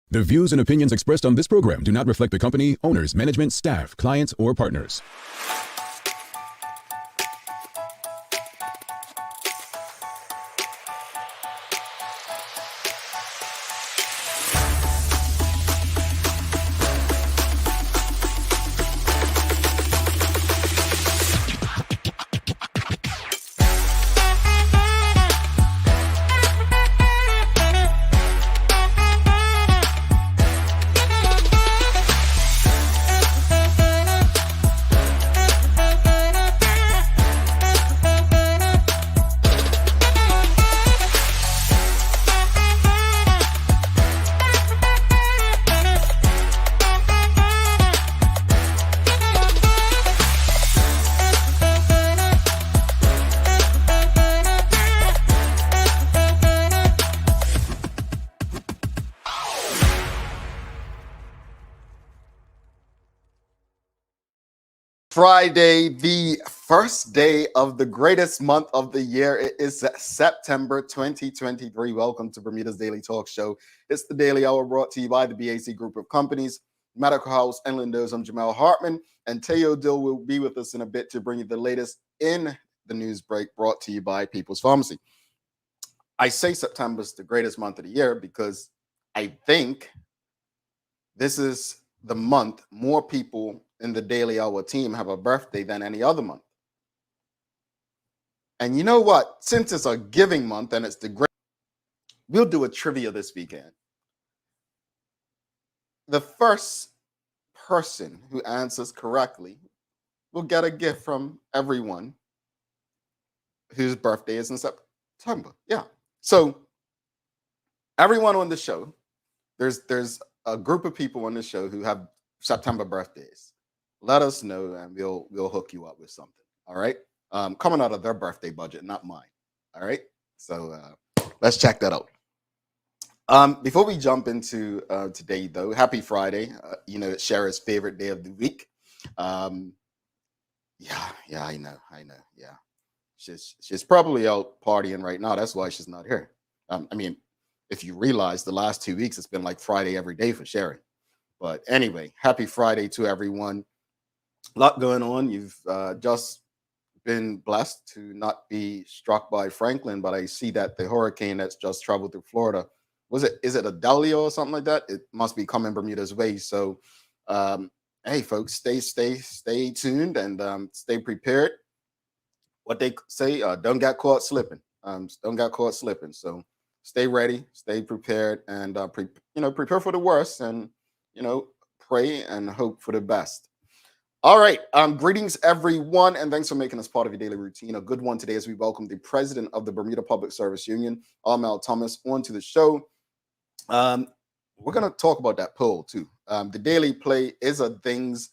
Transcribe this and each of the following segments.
The views and opinions expressed on this program do not reflect the company, owners, management, staff, clients, or partners. Friday, the first day of the greatest month of the year. It is September 2023. Welcome to Bermuda's Daily Talk Show. It's the Daily Hour brought to you by the BAC Group of Companies, Medical House, and Lindos. I'm Jamal Hartman, and Teo Dill will be with us in a bit to bring you the latest in the news break brought to you by People's Pharmacy. I say September is the greatest month of the year because I think this is the month more people in the Daily Hour team have a birthday than any other month. And you know what? Since it's a giving month and it's the great, we'll do a trivia this weekend. The first person who answers correctly will get a gift from everyone whose birthday is in September. Yeah. So everyone on the show, there's a group of people on the show who have September birthdays. Let us know and we'll hook you up with something. All right. Coming out of their birthday budget, not mine. All right. So let's check that out. Before we jump into today, though, happy Friday. It's Shara's favorite day of the week. Yeah, I know. Yeah. She's probably out partying right now. That's why she's not here. If you realize the last 2 weeks, it's been like Friday every day for Shara. But anyway, happy Friday to everyone. A lot going on. You've just been blessed to not be struck by Franklin, but I see that the hurricane that's just traveled through Florida, is it a Delio or something like that? It must be coming Bermuda's way. So, hey, folks, stay tuned and stay prepared. What they say, don't get caught slipping. Don't get caught slipping. So stay ready, stay prepared, and prepare for the worst, and pray and hope for the best. All right. Greetings, everyone, and thanks for making us part of your daily routine. A good one today as we welcome the president of the Bermuda Public Service Union, Armel Thomas, onto the show. We're going to talk about that poll, too. The daily play is a things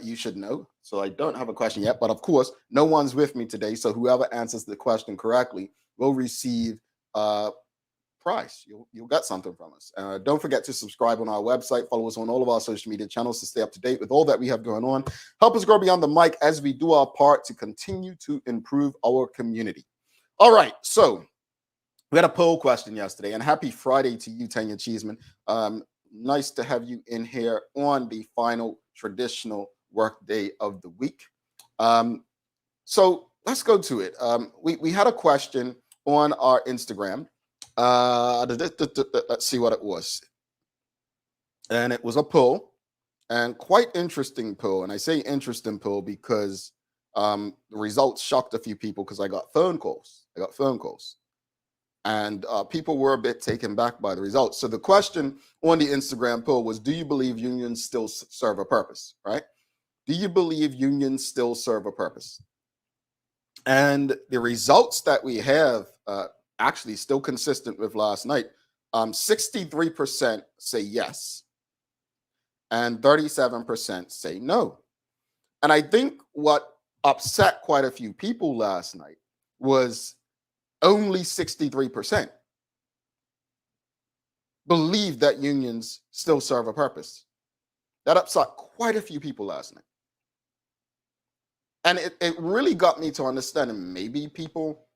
you should know. So I don't have a question yet, but of course, no one's with me today. So whoever answers the question correctly will receive prize. You'll get something from us. Don't forget to subscribe on our website. Follow us on all of our social media channels to stay up to date with all that we have going on. Help us grow beyond the mic as we do our part to continue to improve our community. All right. So we had a poll question yesterday, and happy Friday to you, Tanya Cheeseman. Nice to have you in here on the final traditional work day of the week. So let's go to it. We had a question on our Instagram. Let's see what it was. And it was a poll, and quite interesting poll. And I say interesting poll because the results shocked a few people because I got phone calls. And people were a bit taken back by the results. So the question on the Instagram poll was, do you believe unions still serve a purpose, right? Do you believe unions still serve a purpose? And the results that we have actually still consistent with last night. 63% say yes, and 37% say no. And I think what upset quite a few people last night was only 63% believe that unions still serve a purpose. That upset quite a few people last night. And it really got me to understand, and maybe people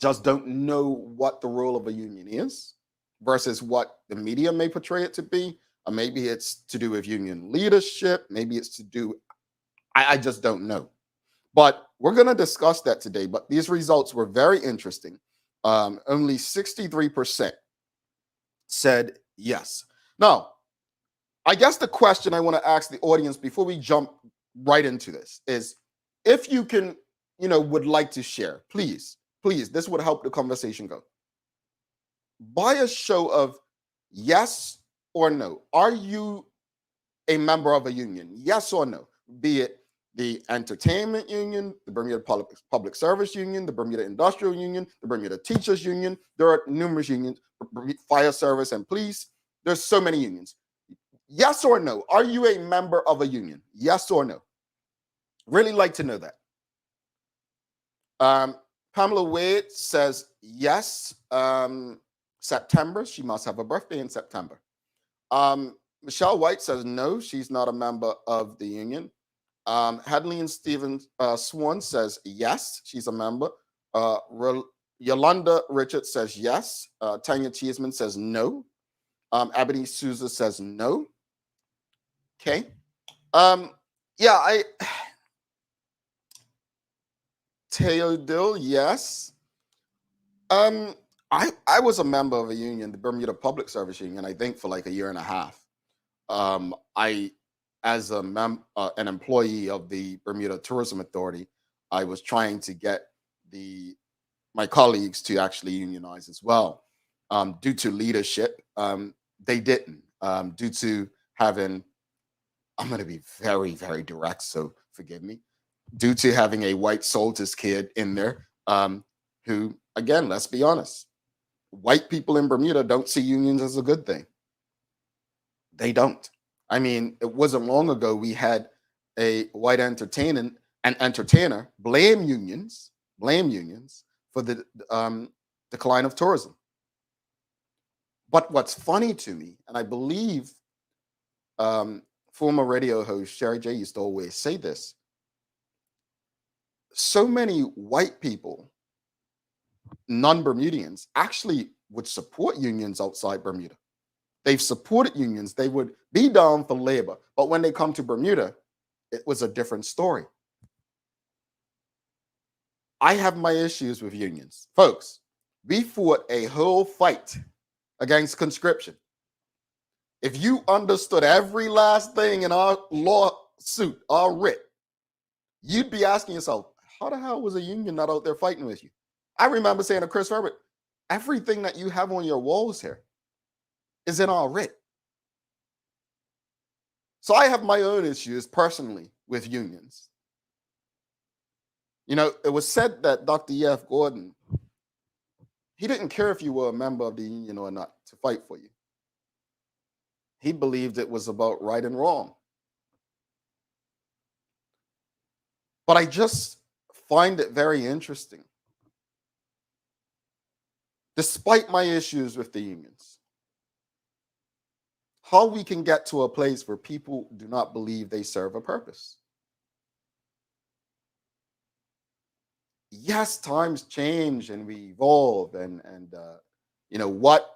just don't know what the role of a union is. versus what the media may portray it to be. Or maybe it's to do with union leadership. Maybe it's to do, I just don't know. But we're going to discuss that today. But these results were very interesting. Only 63% said yes. Now, I guess the question I want to ask the audience before we jump right into this is, if you can, would like to share, please, this would help the conversation go. By a show of yes or no, are you a member of a union? Yes or no? Be it the Entertainment Union, the Bermuda Public Service Union, the Bermuda Industrial Union, the Bermuda Teachers Union. There are numerous unions, fire service and police. There's so many unions. Yes or no? Are you a member of a union? Yes or no? Really like to know that. Pamela Wade says yes. September. She must have a birthday in September. Michelle White says no, she's not a member of the union. Hadley and Stephen Swan says yes, she's a member. Yolanda Richards says yes. Tanya Cheeseman says no. Ebony Souza says no. Okay. Teodil, yes. I was a member of a union, the Bermuda Public Service Union, I think for like a year and a half. As an employee of the Bermuda Tourism Authority, I was trying to get my colleagues to actually unionize as well. Due to leadership, they didn't. Due to having, I'm going to be very, very direct, so forgive me. Due to having a white soldier's kid in there, who, again, let's be honest, white people in Bermuda don't see unions as a good thing. They don't. I mean, it wasn't long ago we had a white entertainer blame unions for the decline of tourism. But what's funny to me, and I believe former radio host Sherry J used to always say this, so many white people, non-Bermudians, actually would support unions outside Bermuda. They've supported unions. They would be down for labor. But when they come to Bermuda, it was a different story. I have my issues with unions. Folks, we fought a whole fight against conscription. If you understood every last thing in our lawsuit, our writ, you'd be asking yourself, how the hell was a union not out there fighting with you? I remember saying to Chris Herbert, everything that you have on your walls here is in our writ. So I have my own issues personally with unions. It was said that Dr. E.F. Gordon, he didn't care if you were a member of the union or not to fight for you. He believed it was about right and wrong. But I just find it very interesting, despite my issues with the unions, how we can get to a place where people do not believe they serve a purpose. Yes, times change and we evolve, and what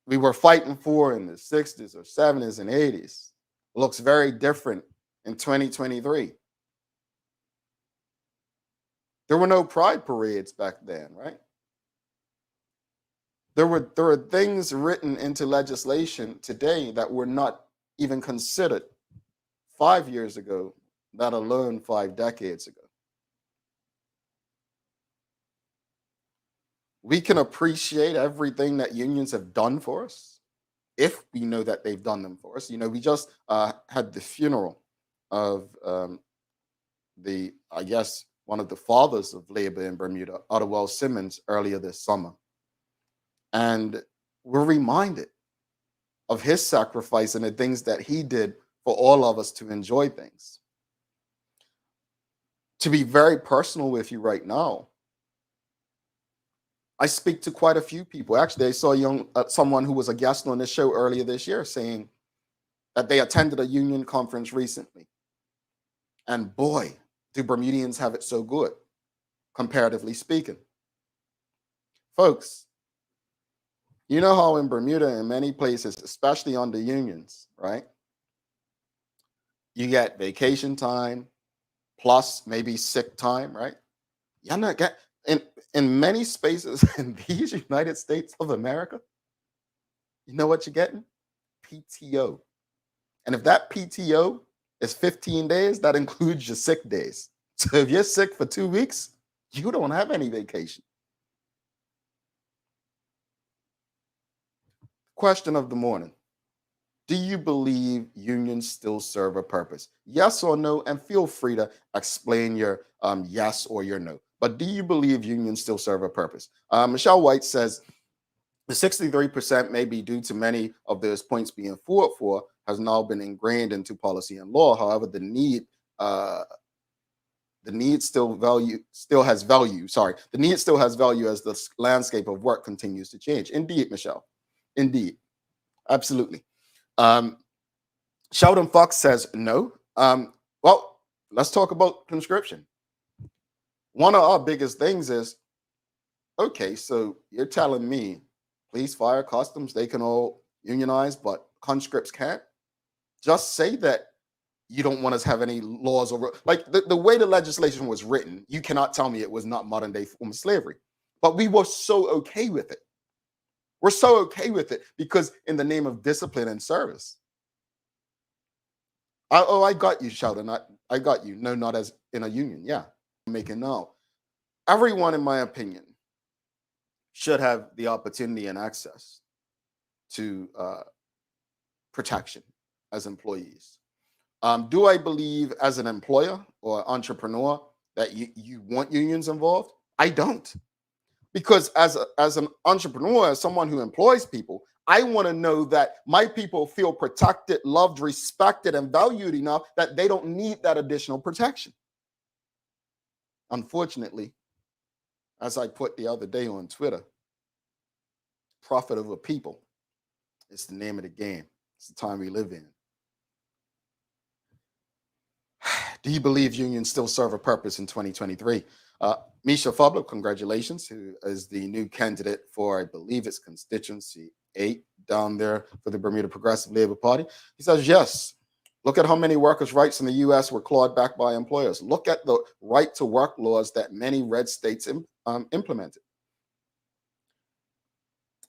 we were fighting for in the 60s or 70s and 80s looks very different in 2023. There were no pride parades back then, right? There were things written into legislation today that were not even considered 5 years ago, let alone 5 decades ago. We can appreciate everything that unions have done for us if we know that they've done them for us. We just had the funeral of one of the fathers of labor in Bermuda, Ottawell Simmons, earlier this summer. And we're reminded of his sacrifice and the things that he did for all of us to enjoy things. To be very personal with you right now, I speak to quite a few people. Actually, I saw someone who was a guest on this show earlier this year saying that they attended a union conference recently. And boy, do Bermudians have it so good, comparatively speaking. Folks, You know how in Bermuda, in many places, especially under unions, right? You get vacation time plus maybe sick time, right? You're not get in many spaces in these United States of America. You know what you're getting? PTO. And if that PTO is 15 days, that includes your sick days. So if you're sick for 2 weeks, you don't have any vacation. Question of the morning. Do you believe unions still serve a purpose? Yes or no? And feel free to explain your yes or your no. But do you believe unions still serve a purpose? Michelle White says the 63% may be due to many of those points being fought for has now been ingrained into policy and law. However, the need still has value. Sorry, the need still has value as the landscape of work continues to change. Indeed, Michelle. Indeed, absolutely. Sheldon Fox says no. Well, let's talk about conscription. One of our biggest things is, okay, so you're telling me police, fire, customs, they can all unionize, but conscripts can't? Just say that you don't want us to have any laws over, like the way the legislation was written, you cannot tell me it was not modern day form of slavery. But we were so okay with it. We're so okay with it because in the name of discipline and service. I got you, Sheldon. I got you. No, not as in a union. Yeah, I'm making now. Everyone, in my opinion, should have the opportunity and access to protection as employees. Do I believe as an employer or entrepreneur that you want unions involved? I don't. Because as an entrepreneur, as someone who employs people, I want to know that my people feel protected, loved, respected, and valued enough that they don't need that additional protection. Unfortunately, as I put the other day on Twitter, profit over people is the name of the game. It's the time we live in. Do you believe unions still serve a purpose in 2023? Misha Fablo, congratulations, who is the new candidate for, I believe it's constituency 8 down there for the Bermuda Progressive Labor Party. He says, yes, look at how many workers' rights in the U.S. were clawed back by employers. Look at the right to work laws that many red states implemented.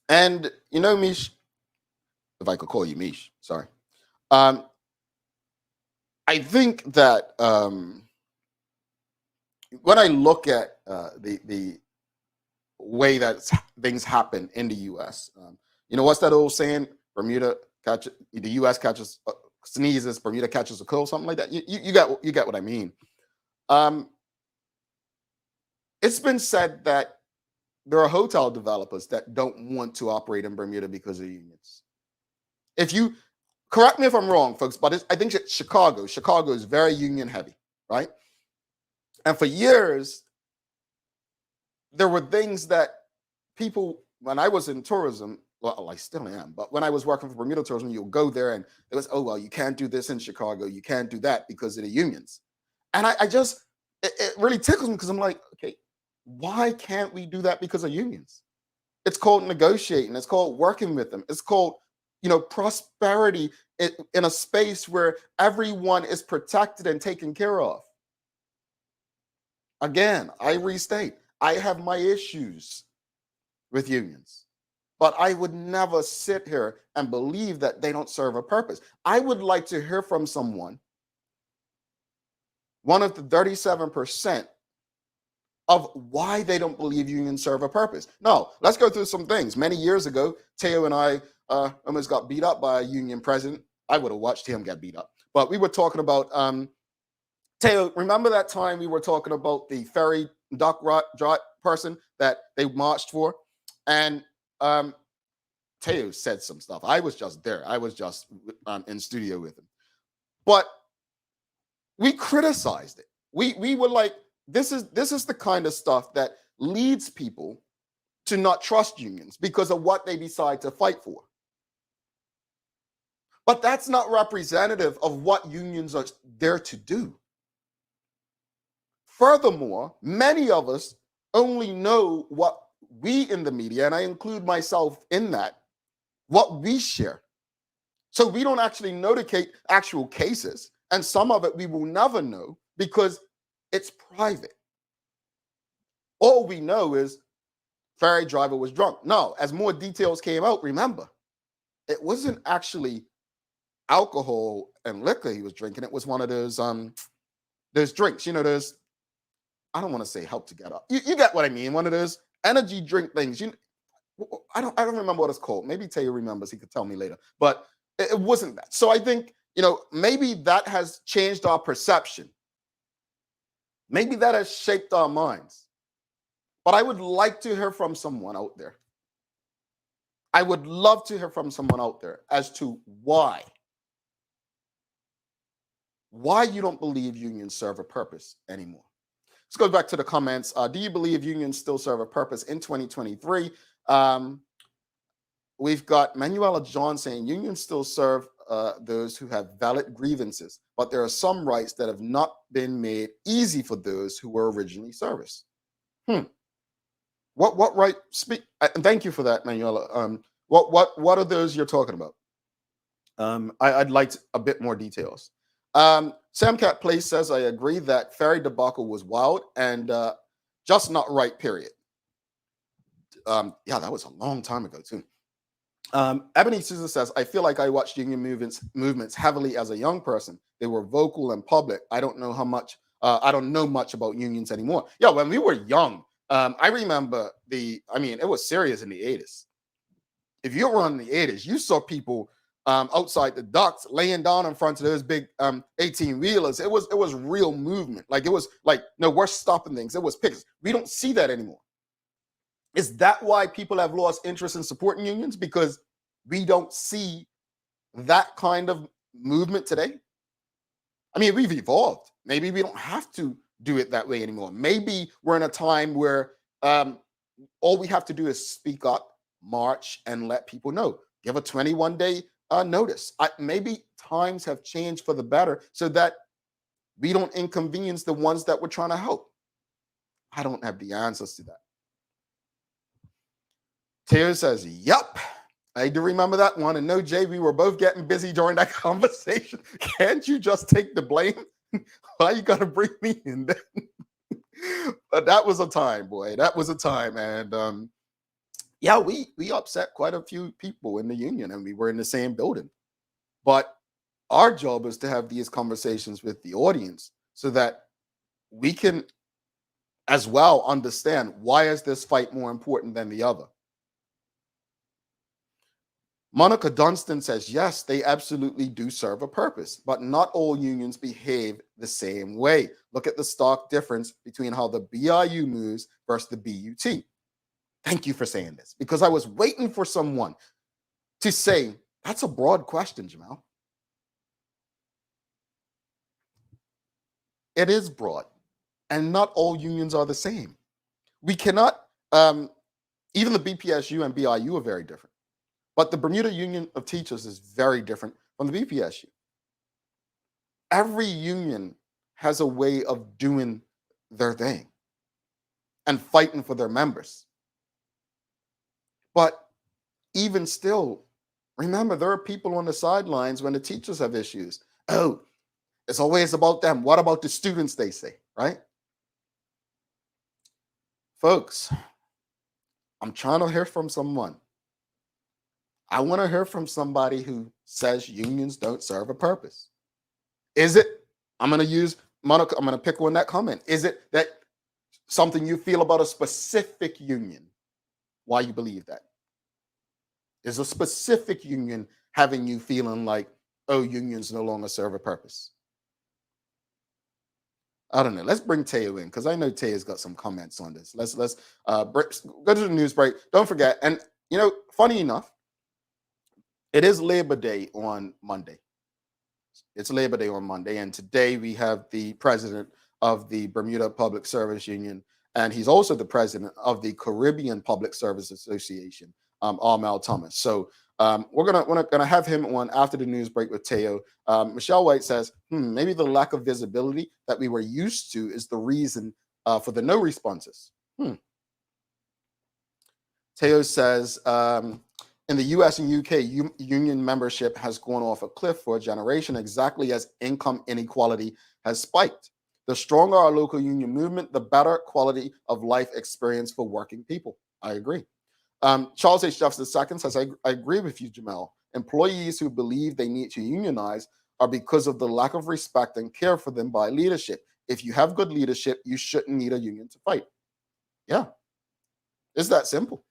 And, you know, Mish, if I could call you Mish, sorry. I think that when I look at the way that things happen in the U.S., you know, what's that old saying? Bermuda catches, the U.S. catches sneezes, Bermuda catches a cold, something like that. You get what I mean. It's been said that there are hotel developers that don't want to operate in Bermuda because of unions. If you correct me if I'm wrong, folks, but I think Chicago is very union heavy, right? And for years, there were things that people, when I was in tourism, well, I still am, but when I was working for Bermuda Tourism, you'll go there and it was, oh, well, you can't do this in Chicago. You can't do that because of the unions. And it really tickles me because I'm like, okay, why can't we do that because of unions? It's called negotiating. It's called working with them. It's called, you know, prosperity in a space where everyone is protected and taken care of. Again, I restate, I have my issues with unions, but I would never sit here and believe that they don't serve a purpose. I would like to hear from someone, one of the 37%, of why they don't believe unions serve a purpose. No, let's go through some things. Many years ago, Teo and I almost got beat up by a union president. I would have watched him get beat up. But we were talking about, Teo, remember that time we were talking about the ferry dock person that they marched for? And Teo said some stuff. I was just there. I was just in studio with him. But we criticized it. We were like, this is the kind of stuff that leads people to not trust unions because of what they decide to fight for. But that's not representative of what unions are there to do. Furthermore, many of us only know what we in the media, and I include myself in that, what we share. So we don't actually know the actual cases. And some of it we will never know because it's private. All we know is ferry driver was drunk. No, as more details came out, remember, it wasn't actually alcohol and liquor he was drinking. It was one of those drinks, those, I don't want to say help to get up. You get what I mean? One of those energy drink things. I don't remember what it's called. Maybe Taylor remembers. He could tell me later. But it wasn't that. So I think, maybe that has changed our perception. Maybe that has shaped our minds. But I would like to hear from someone out there. I would love to hear from someone out there as to why you don't believe unions serve a purpose anymore. Let's go back to the comments. Do you believe unions still serve a purpose in 2023? We've got Manuela John saying unions still serve those who have valid grievances, but there are some rights that have not been made easy for those who were originally serviced. What right? And thank you for that, Manuela. What are those you're talking about? I'd like a bit more details. Samcat Place says, I agree that ferry debacle was wild and just not right, period. Yeah, that was a long time ago, too. Ebony Susan says, I feel like I watched union movements heavily as a young person. They were vocal and public. I don't know much about unions anymore. Yeah, when we were young, I remember it was serious in the 80s. If you were in the 80s, you saw people outside the docks laying down in front of those big 18-wheelers. It was real movement. Like, it was like, no, we're stopping things. It was pickets. We don't see that anymore. Is that why people have lost interest in supporting unions? Because we don't see that kind of movement today? I mean, we've evolved. Maybe we don't have to do it that way anymore. Maybe we're in a time where all we have to do is speak up, march, and let people know. Give a 21-day notice. Maybe times have changed for the better so that we don't inconvenience the ones that we're trying to help. I don't have the answers to that. Taylor says, yep, I do remember that one. And no, Jay, we were both getting busy during that conversation. Can't you just take the blame? Why you got to bring me in then? But that was a time, boy. That was a time. And yeah, we upset quite a few people in the union, and we were in the same building. But our job is to have these conversations with the audience so that we can as well understand, why is this fight more important than the other? Monica Dunstan says, yes, they absolutely do serve a purpose, but not all unions behave the same way. Look at the stark difference between how the BIU moves versus the BUT. Thank you for saying this, because I was waiting for someone to say, that's a broad question, Jamal. It is broad, and not all unions are the same. We cannot, even the BPSU and BIU are very different. But the Bermuda Union of Teachers is very different from the BPSU. Every union has a way of doing their thing and fighting for their members. But even still, remember, there are people on the sidelines when the teachers have issues. Oh, it's always about them. What about the students, they say, right? Folks, I'm trying to hear from someone. I want to hear from somebody who says unions don't serve a purpose. Is it, I'm going to use Monica, I'm going to pick on that comment. Is it that something you feel about a specific union, why you believe that? Is a specific union having you feeling like, oh, unions no longer serve a purpose? I don't know. Let's bring Teo in, because I know Teo's got some comments on this. Let's go to the news break. Don't forget, and funny enough, it is Labor Day on Monday. It's Labor Day on Monday, and today we have the president of the Bermuda Public Service Union, and he's also the president of the Caribbean Public Service Association, Armel Thomas. So we're gonna have him on after the news break with Teo. Michelle White says, maybe the lack of visibility that we were used to is the reason for the no responses. Teo says, in the US and UK, union membership has gone off a cliff for a generation, exactly as income inequality has spiked. The stronger our local union movement, the better quality of life experience for working people. I agree. Charles H. Jeffs II says, I agree with you, Jamel. Employees who believe they need to unionize are because of the lack of respect and care for them by leadership. If you have good leadership, you shouldn't need a union to fight. Yeah, it's that simple.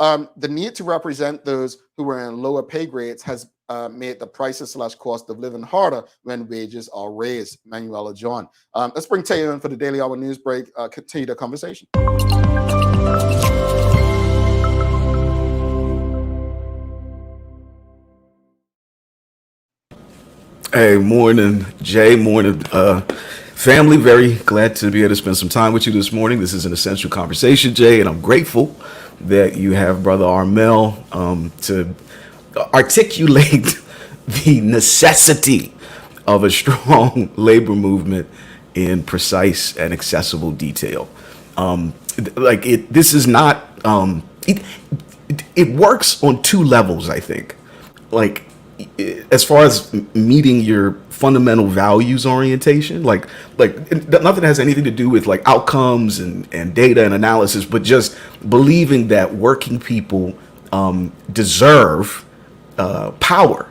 The need to represent those who are in lower pay grades has made the prices / cost of living harder when wages are raised. Manuela John. Let's bring Taylor in for the Daily Hour news break. Continue the conversation. Hey, morning, Jay. Morning, family. Very glad to be able to spend some time with you this morning. This is an essential conversation, Jay, and I'm grateful that you have Brother Armel to articulate the necessity of a strong labor movement in precise and accessible detail. This is not. It works on two levels, I think. Like, as far as meeting your fundamental values orientation, like nothing has anything to do with like outcomes and data and analysis, but just believing that working people deserve power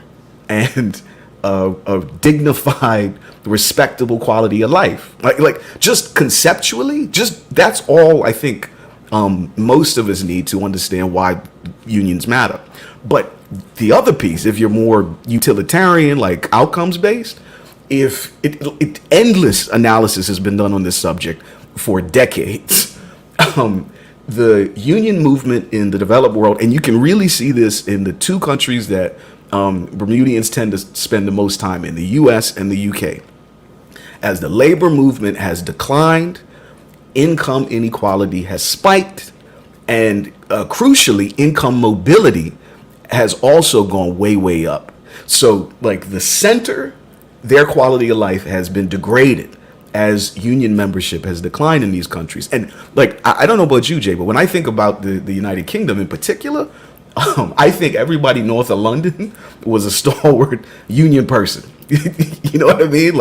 and a dignified, respectable quality of life. Like just conceptually, just that's all I think most of us need to understand why unions matter. But the other piece, if you're more utilitarian, like outcomes based, if endless analysis has been done on this subject for decades. The union movement in the developed world, and you can really see this in the two countries that Bermudians tend to spend the most time in, the US and the UK. As the labor movement has declined, income inequality has spiked, and crucially, income mobility has also gone way, way up. So like the center, their quality of life has been degraded as union membership has declined in these countries. And like, I don't know about you, Jay, but when I think about the United Kingdom in particular, I think everybody north of London was a stalwart union person. You know what I mean?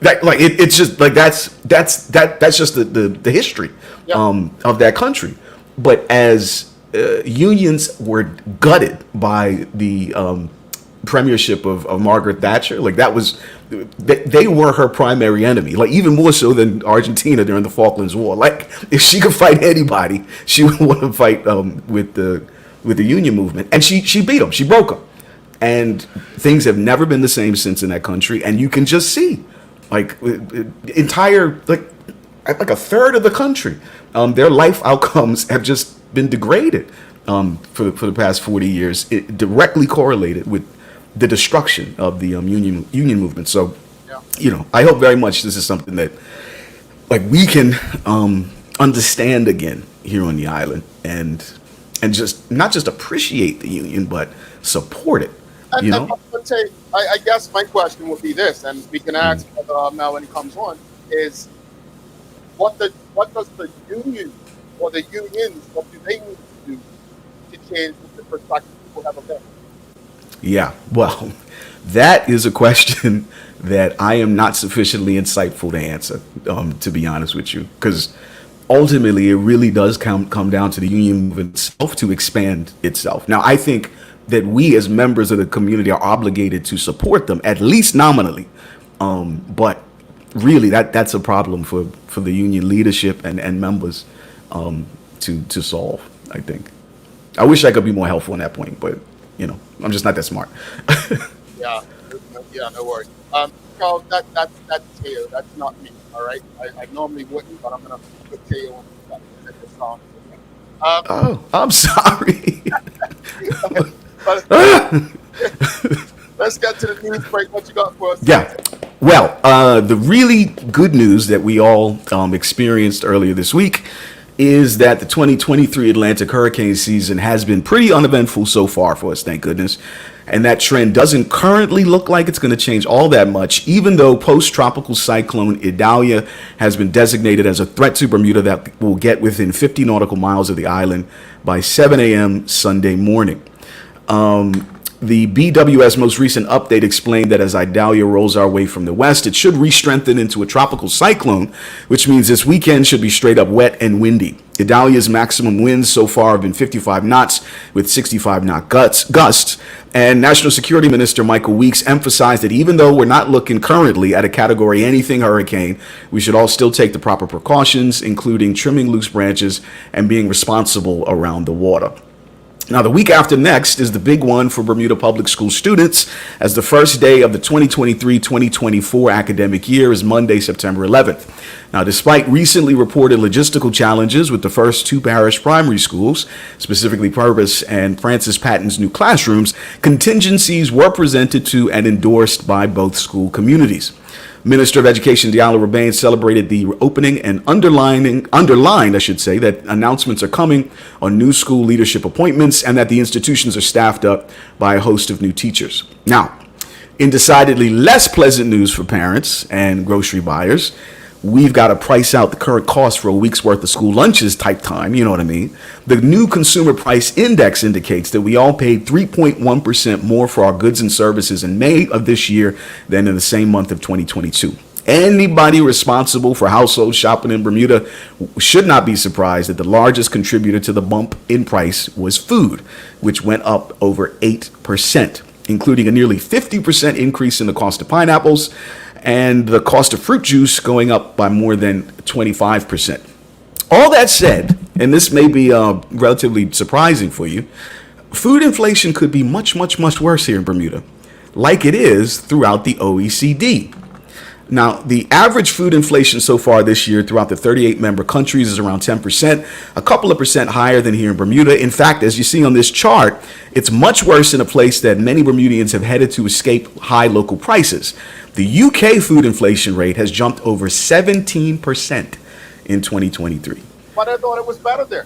It's just like that's just the history of that country. But as unions were gutted by the premiership of Margaret Thatcher, like that was, they were her primary enemy, like even more so than Argentina during the Falklands War. Like if she could fight anybody, she would want to fight with the union movement, and she beat them, she broke them, and things have never been the same since in that country. And you can just see, like entire like a third of the country, their life outcomes have just been degraded for the past 40 years. It directly correlated with the destruction of the union movement. So, you know, I hope very much this is something that like we can understand again here on the island, and just not just appreciate the union, but support it. You know, I guess my question would be this, and we can ask Mel when he comes on, is what does the union or the unions, what do they need to do to change the perspective people have of them? Yeah, well, that is a question that I am not sufficiently insightful to answer, to be honest with you, because ultimately it really does come down to the union movement itself to expand itself. Now, I think that we as members of the community are obligated to support them, at least nominally, but really that's a problem for the union leadership and members to solve, I think. I wish I could be more helpful on that point, but you know, I'm just not that smart. yeah, no worries. Charles, that's Teo. That's not me. All right. I normally wouldn't, but I'm gonna put Teo on the song. Oh, I'm sorry. Let's get to the news break. What you got for us? Yeah. Well, the really good news that we all experienced earlier this week is that the 2023 Atlantic hurricane season has been pretty uneventful so far for us, thank goodness. And that trend doesn't currently look like it's going to change all that much, even though post-tropical cyclone Idalia has been designated as a threat to Bermuda that will get within 50 nautical miles of the island by 7 a.m. Sunday morning. The BWS most recent update explained that as Idalia rolls our way from the west, it should re-strengthen into a tropical cyclone, which means this weekend should be straight up wet and windy. Idalia's maximum winds so far have been 55 knots with 65-knot gusts. And National Security Minister Michael Weeks emphasized that even though we're not looking currently at a Category anything hurricane, we should all still take the proper precautions, including trimming loose branches and being responsible around the water. Now, the week after next is the big one for Bermuda public school students, as the first day of the 2023-2024 academic year is Monday, September 11th. Now, despite recently reported logistical challenges with the first two parish primary schools, specifically Purvis and Francis Patton's new classrooms, contingencies were presented to and endorsed by both school communities. Minister of Education Diallo Rebane celebrated the opening and underlined, that announcements are coming on new school leadership appointments and that the institutions are staffed up by a host of new teachers. Now, in decidedly less pleasant news for parents and grocery buyers, we've got to price out the current cost for a week's worth of school lunches type time, you know what I mean? The new Consumer Price Index indicates that we all paid 3.1% more for our goods and services in May of this year than in the same month of 2022. Anybody responsible for household shopping in Bermuda should not be surprised that the largest contributor to the bump in price was food, which went up over 8%, including a nearly 50% increase in the cost of pineapples, and the cost of fruit juice going up by more than 25%. All that said, and this may be relatively surprising for you, food inflation could be much, much, much worse here in Bermuda, like it is throughout the OECD. Now, the average food inflation so far this year throughout the 38 member countries is around 10%, a couple of percent higher than here in Bermuda. In fact, as you see on this chart, it's much worse in a place that many Bermudians have headed to escape high local prices. The UK food inflation rate has jumped over 17% in 2023. But I thought it was better there.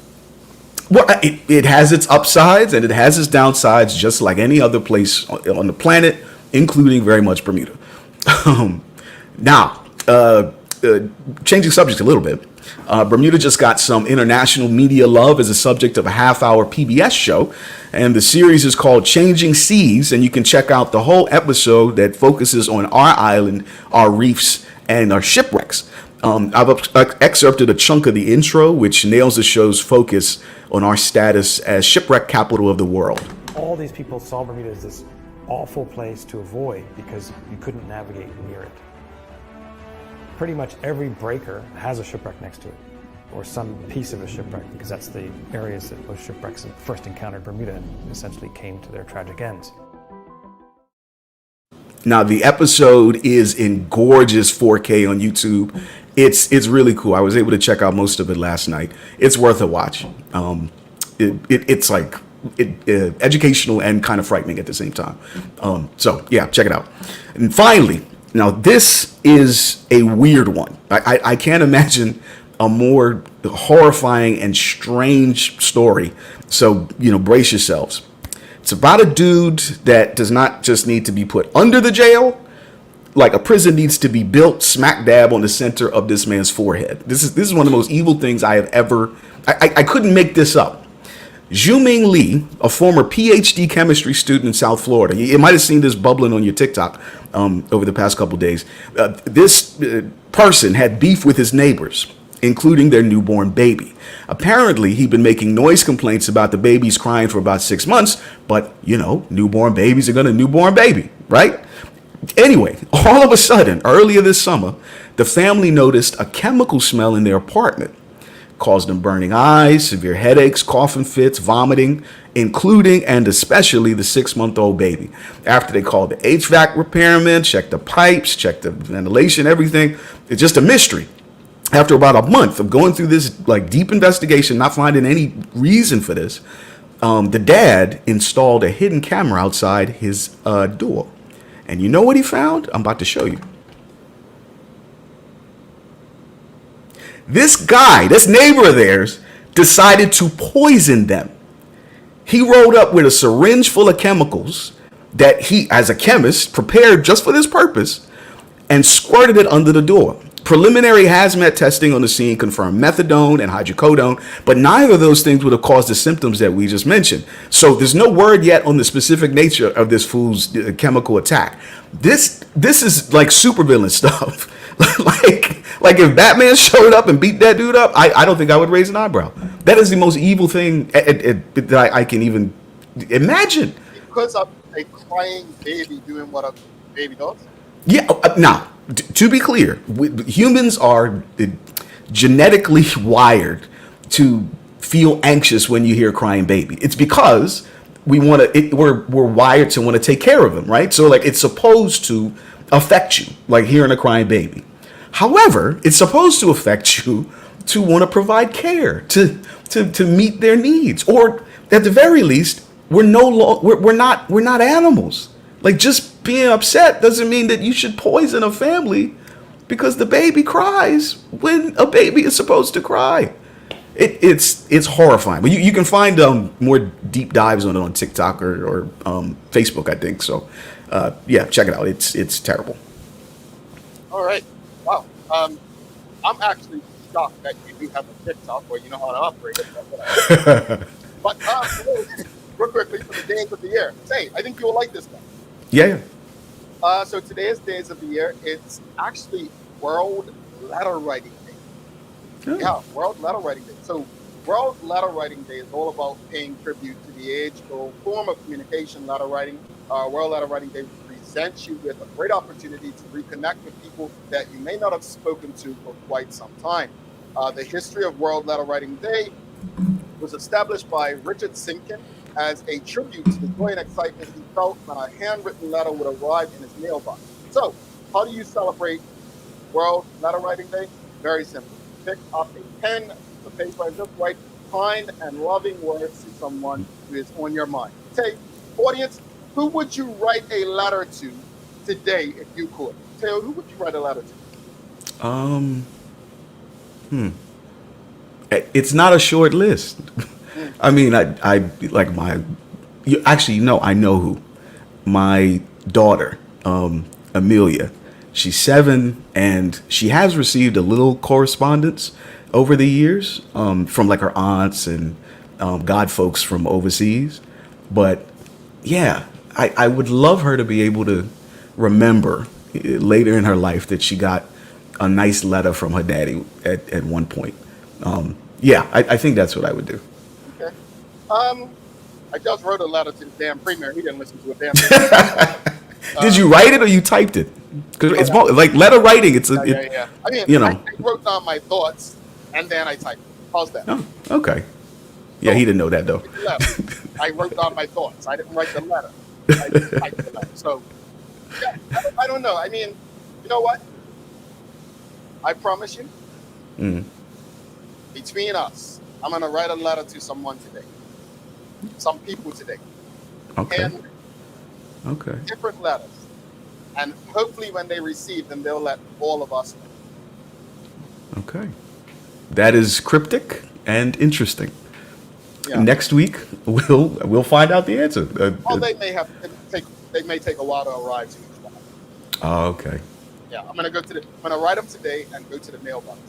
Well, it has its upsides and it has its downsides, just like any other place on the planet, including very much Bermuda. Now, changing subjects a little bit, Bermuda just got some international media love as a subject of a half-hour PBS show, and the series is called Changing Seas, and you can check out the whole episode that focuses on our island, our reefs, and our shipwrecks. I've excerpted a chunk of the intro, which nails the show's focus on our status as shipwreck capital of the world. All these people saw Bermuda as this awful place to avoid because you couldn't navigate near it. Pretty much every breaker has a shipwreck next to it, or some piece of a shipwreck, because that's the areas that most shipwrecks first encountered Bermuda and essentially came to their tragic ends. Now, the episode is in gorgeous 4K on YouTube. It's really cool. I was able to check out most of it last night. It's worth a watch. It's like educational and kind of frightening at the same time. So yeah, check it out. And finally, now this is a weird one. I can't imagine a more horrifying and strange story. So, brace yourselves. It's about a dude that does not just need to be put under the jail. Like a prison needs to be built smack dab on the center of this man's forehead. This is one of the most evil things I have ever. I couldn't make this up. Zhu-Ming Lee, a former PhD chemistry student in South Florida. You might have seen this bubbling on your TikTok over the past couple of days. This person had beef with his neighbors, including their newborn baby. Apparently, he'd been making noise complaints about the babies crying for about 6 months, but, newborn babies are going to newborn baby, right? Anyway, all of a sudden, earlier this summer, the family noticed a chemical smell in their apartment. Caused them burning eyes, severe headaches, coughing fits, vomiting, including and especially the 6-month-old baby. After they called the HVAC repairman, checked the pipes, checked the ventilation, everything, it's just a mystery. After about a month of going through this deep investigation, not finding any reason for this, the dad installed a hidden camera outside his door. And you know what he found? I'm about to show you. This guy, this neighbor of theirs, decided to poison them. He rolled up with a syringe full of chemicals that he, as a chemist, prepared just for this purpose and squirted it under the door. Preliminary hazmat testing on the scene confirmed methadone and hydrocodone, but neither of those things would have caused the symptoms that we just mentioned. So there's no word yet on the specific nature of this fool's chemical attack. This is like supervillain stuff. like if Batman showed up and beat that dude up, I don't think I would raise an eyebrow. That is the most evil thing that I can even imagine. Because of a crying baby doing what a baby does? Yeah, now, to be clear, humans are genetically wired to feel anxious when you hear a crying baby. It's because we're wired to want to take care of them, right? So like it's supposed to affect you, like hearing a crying baby. However, it's supposed to affect you to want to provide care, to meet their needs, or at the very least, we're not animals. Like just being upset doesn't mean that you should poison a family because the baby cries when a baby is supposed to cry. It's horrifying. But you can find more deep dives on it on TikTok or Facebook, I think. So yeah, check it out. It's terrible. All right. Wow. I'm actually shocked that you do have a TikTok where you know how to operate it. But real quickly for the days of the year. Say, I think you will like this one. Yeah. So today's days of the year, it's actually World Letter Writing Day. Oh. Yeah, World Letter Writing Day. So World Letter Writing Day is all about paying tribute to the age-old form of communication, letter writing. World Letter Writing Day presents you with a great opportunity to reconnect with people that you may not have spoken to for quite some time. The history of World Letter Writing Day was established by Richard Simkin as a tribute to the joy and excitement he felt when a handwritten letter would arrive in his mailbox. So, how do you celebrate World Letter Writing Day? Very simple. Pick up a pen, the paper, and just write kind and loving words to someone who is on your mind. Say, audience, who would you write a letter to today if you could? Teo, who would you write a letter to? It's not a short list. I mean, I like I know who. My daughter, Amelia, she's 7, and she has received a little correspondence over the years from like her aunts and god folks from overseas. But yeah, I would love her to be able to remember later in her life that she got a nice letter from her daddy at one point. Yeah, I think that's what I would do. Okay. I just wrote a letter to the damn premier. He didn't listen to a damn thing. Did you write it or you typed it? Because it's more like letter writing. It's yeah. I mean, I wrote down my thoughts and then I typed it. How's that? Oh, okay. Yeah, he didn't know that though. I wrote down my thoughts. I didn't write the letter. I just typed the letter. So, yeah, I don't know. I mean, you know what? I promise you, between us, I'm going to write a letter to someone today. Some people today. Okay. And Okay. different letters. And hopefully when they receive them, they'll let all of us know. Okay. That is cryptic and interesting. Yeah. Next week we'll find out the answer. Well, they may take a while to arrive to each one. Oh, okay. Yeah, I'm gonna write them today and go to the mailbox.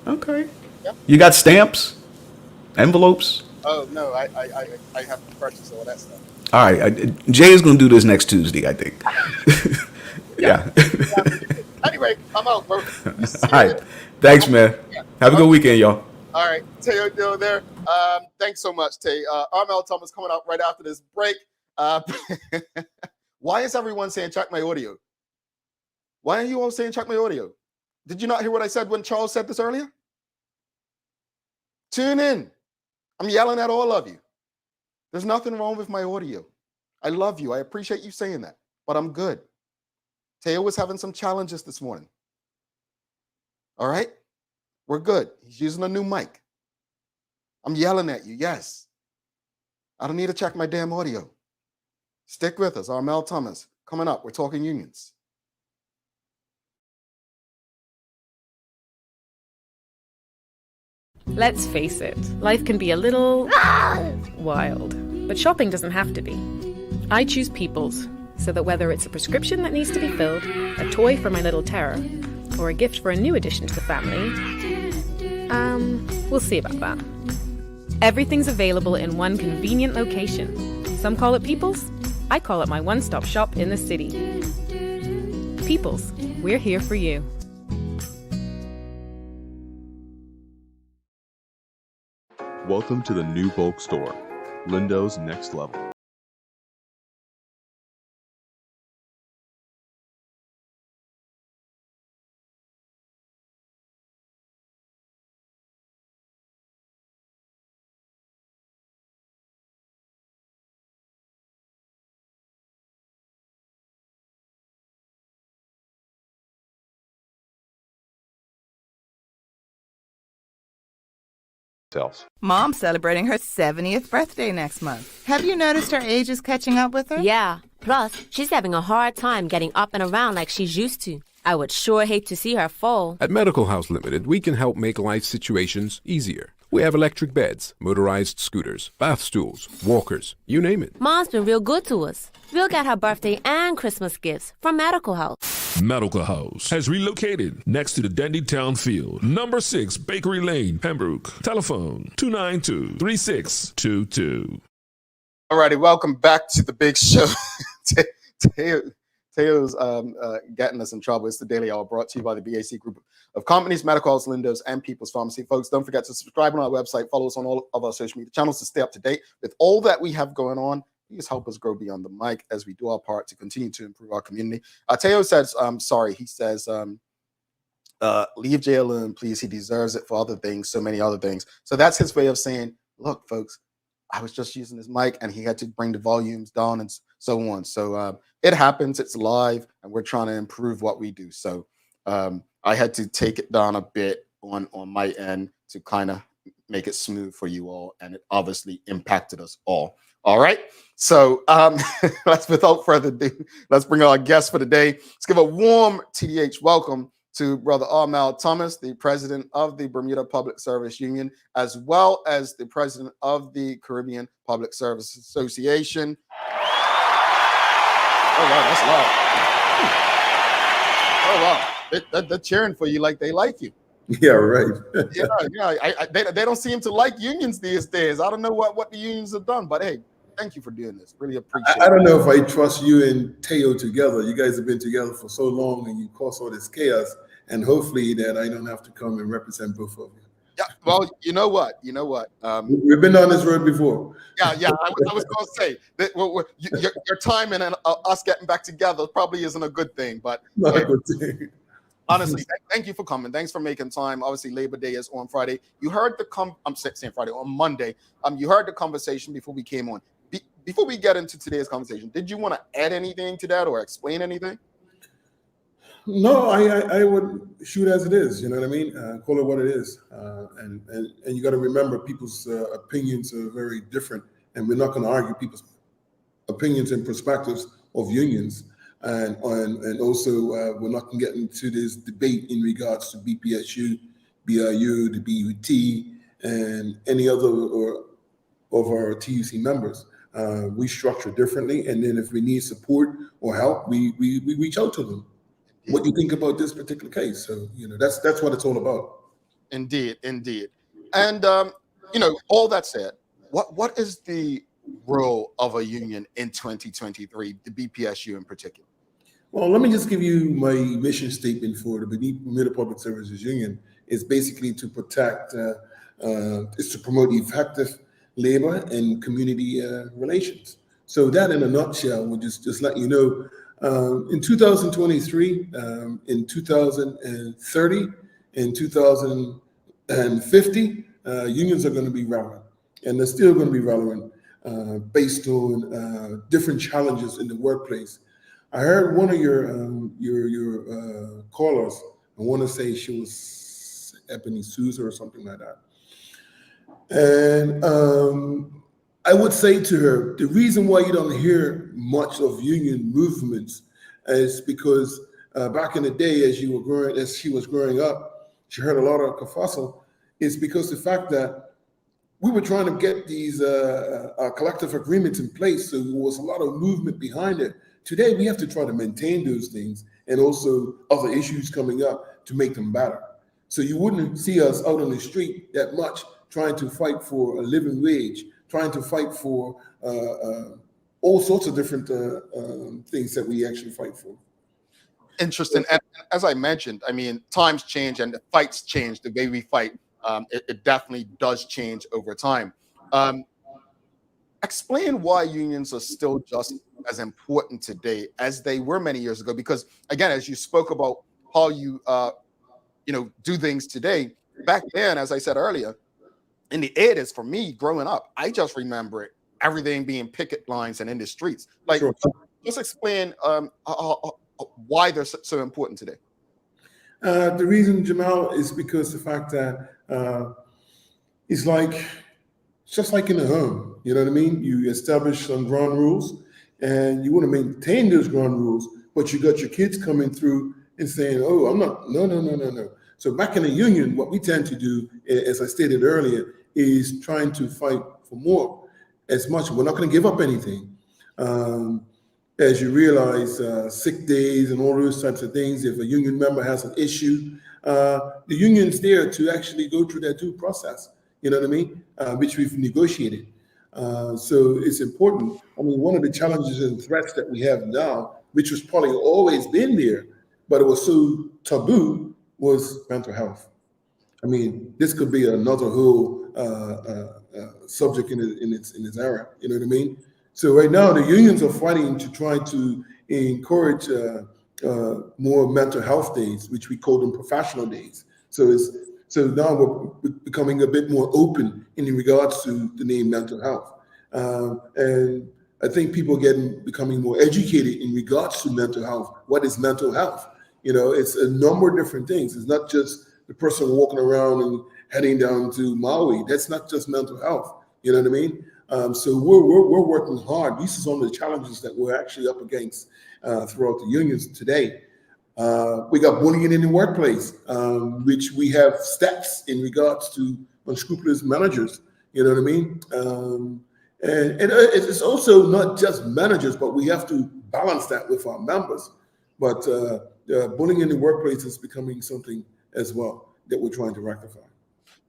Okay. Yeah. You got stamps, envelopes. Oh no, I have to purchase all that stuff. All right, Jay is gonna do this next Tuesday, I think. Yeah. Anyway, I'm out, bro. All right. Thanks, man. Yeah. Have a good weekend, y'all. All right, Teo Dill there. Thanks so much, Tay. Armel Thomas coming up right after this break. Why is everyone saying check my audio? Why are you all saying check my audio? Did you not hear what I said when Charles said this earlier? Tune in. I'm yelling at all of you. There's nothing wrong with my audio. I love you. I appreciate you saying that, but I'm good. Teo was having some challenges this morning. All right? We're good. He's using a new mic. I'm yelling at you. Yes. I don't need to check my damn audio. Stick with us. Armel Thomas. Coming up, we're talking unions. Let's face it, life can be a little wild, but shopping doesn't have to be. I choose Peoples, so that whether it's a prescription that needs to be filled, a toy for my little terror, or a gift for a new addition to the family, we'll see about that. Everything's available in one convenient location. Some call it Peoples. I call it my one-stop shop in the city. Peoples, we're here for you. Welcome to the new bulk store, Lindo's Next Level. Mom's celebrating her 70th birthday next month. Have you noticed her age is catching up with her? Yeah. Plus, she's having a hard time getting up and around like she's used to. I would sure hate to see her fall. At Medical House Limited, we can help make life situations easier. We have electric beds, motorized scooters, bath stools, walkers, you name it. Mom's been real good to us. We'll get her birthday and Christmas gifts from Medical House. Medical House has relocated next to the Dendy Town Field, number 6 Bakery Lane, Pembroke. Telephone 292-3622. All righty, welcome back to the big show. Teo's getting us in trouble. It's the Daily Hour, brought to you by the BAC Group of Companies, Medical House, Lindo's, and People's Pharmacy. Folks, don't forget to subscribe on our website. Follow us on all of our social media channels to stay up to date with all that we have going on. Please help us grow beyond the mic as we do our part to continue to improve our community. Teo says, sorry. He says, leave Jay alone, please. He deserves it for other things, so many other things. So that's his way of saying, look, folks, I was just using his mic and he had to bring the volumes down and so on. So it happens. It's live and we're trying to improve what we do. So I had to take it down a bit on my end to kind of make it smooth for you all. And it obviously impacted us all. All right. So without further ado, let's bring our guest for the day. Let's give a warm TDH welcome to Brother Armel Thomas, the president of the Bermuda Public Service Union, as well as the president of the Caribbean Public Service Association. Oh, wow, that's loud. Oh, wow. They're cheering for you like they like you. Yeah, right. They don't seem to like unions these days. I don't know what the unions have done, but hey, thank you for doing this. Really appreciate it. I don't know if I trust you and Teo together. You guys have been together for so long and you cause all this chaos, and hopefully that I don't have to come and represent both of you. Yeah, well, you know what? We've been on this road before. Yeah. I was going to say that your timing and us getting back together probably isn't a good thing, but not a good thing. Honestly, thank you for coming. Thanks for making time. Obviously, Labor Day is on Friday. You heard I'm saying Friday, on Monday. You heard the conversation before we came on. Before we get into today's conversation, did you want to add anything to that or explain anything? No, I would shoot as it is. You know what I mean? Call it what it is. And you got to remember, people's opinions are very different, and we're not going to argue people's opinions and perspectives of unions. And also, we're not going to get into this debate in regards to BPSU, BIU, the BUT, and any other of our TUC members. We structure differently, and then if we need support or help, we reach out to them. What do you think about this particular case? So that's what it's all about. Indeed. And all that said, what is the role of a union in 2023, the BPSU in particular? Well, let me just give you my mission statement for the Bermuda Public Services Union. It's basically to protect, is to promote effective labor and community relations. So that in a nutshell would just let you know, in 2023, in 2030, in 2050, unions are going to be relevant, and they're still going to be relevant based on different challenges in the workplace. I heard one of your callers, I want to say she was Ebony Souza or something like that. And I would say to her, the reason why you don't hear much of union movements is because back in the day, as she was growing up, she heard a lot of kerfuffle. It's because the fact that we were trying to get these collective agreements in place, so there was a lot of movement behind it. Today, we have to try to maintain those things and also other issues coming up to make them better. So you wouldn't see us out on the street that much trying to fight for a living wage, trying to fight for all sorts of different things that we actually fight for. Interesting. And as I mentioned, I mean, times change and the fights change. The way we fight, it definitely does change over time. Explain why unions are still just as important today as they were many years ago. Because again, as you spoke about how you do things today, back then, as I said earlier, in the 80s, for me growing up, I just remember it, everything being picket lines and in the streets. Like, sure. Just explain why they're so important today. The reason, Jamal, is because the fact that it's just like in a home. You know what I mean? You establish some ground rules, and you want to maintain those ground rules, but you got your kids coming through and saying, "Oh, I'm not." No. So back in the union, what we tend to do, as I stated earlier, is trying to fight for more. As much, we're not going to give up anything. As you realize, sick days and all those types of things, if a union member has an issue, the union's there to actually go through that due process, you know what I mean, which we've negotiated. So it's important. I mean, one of the challenges and threats that we have now, which was probably always been there, but it was so taboo, was mental health. I mean, this could be another whole subject in its era, you know what I mean? So right now, the unions are fighting to try to encourage more mental health days, which we call them professional days. So now we're becoming a bit more open in regards to the name mental health. And I think people are becoming more educated in regards to mental health. What is mental health? You know, it's a number of different things. It's not just the person walking around and heading down to Maui. That's not just mental health. You know what I mean? So we're working hard. These are some of the challenges that we're actually up against throughout the unions today. We got bullying in the workplace, which we have steps in regards to unscrupulous managers. You know what I mean? And it's also not just managers, but we have to balance that with our members. But bullying in the workplace is becoming something as well that we're trying to rectify.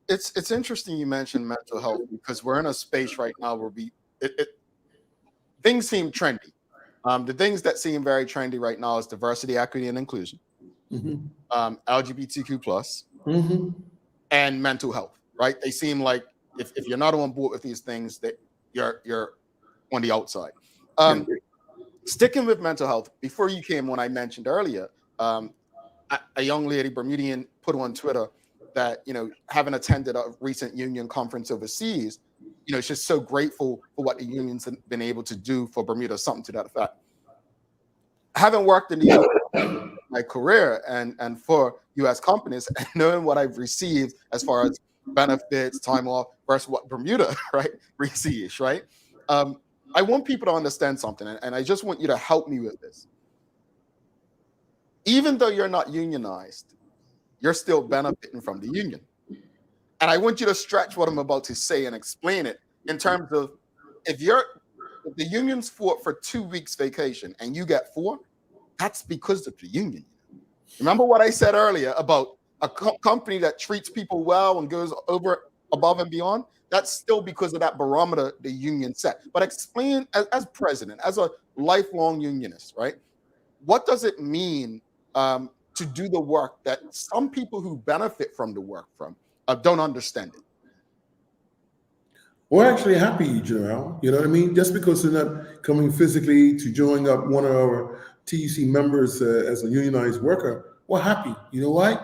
It's interesting you mentioned mental health, because we're in a space right now where things seem trendy. The things that seem very trendy right now is diversity, equity, and inclusion, LGBTQ+, and mental health. Right? They seem like if you're not on board with these things, that you're on the outside. Sticking with mental health, before you came on, I mentioned earlier, a young lady, Bermudian, put on Twitter that, having attended a recent union conference overseas, she's so grateful for what the unions have been able to do for Bermuda, something to that effect. Having worked in my career and for U.S. companies, and knowing what I've received as far as benefits, time off, versus what Bermuda, right, receives, right? I want people to understand something, and I just want you to help me with this. Even though you're not unionized, you're still benefiting from the union. And I want you to stretch what I'm about to say and explain it in terms of if the union's fought for 2 weeks vacation and you get 4, that's because of the union. Remember what I said earlier about a company that treats people well and goes over above and beyond? That's still because of that barometer the union set. But explain, as president, as a lifelong unionist, right? What does it mean to do the work that some people who benefit from the work don't understand it? We're actually happy, Joel. You know what I mean? Just because they're not coming physically to join up one of our TUC members as a unionized worker, we're happy. You know why?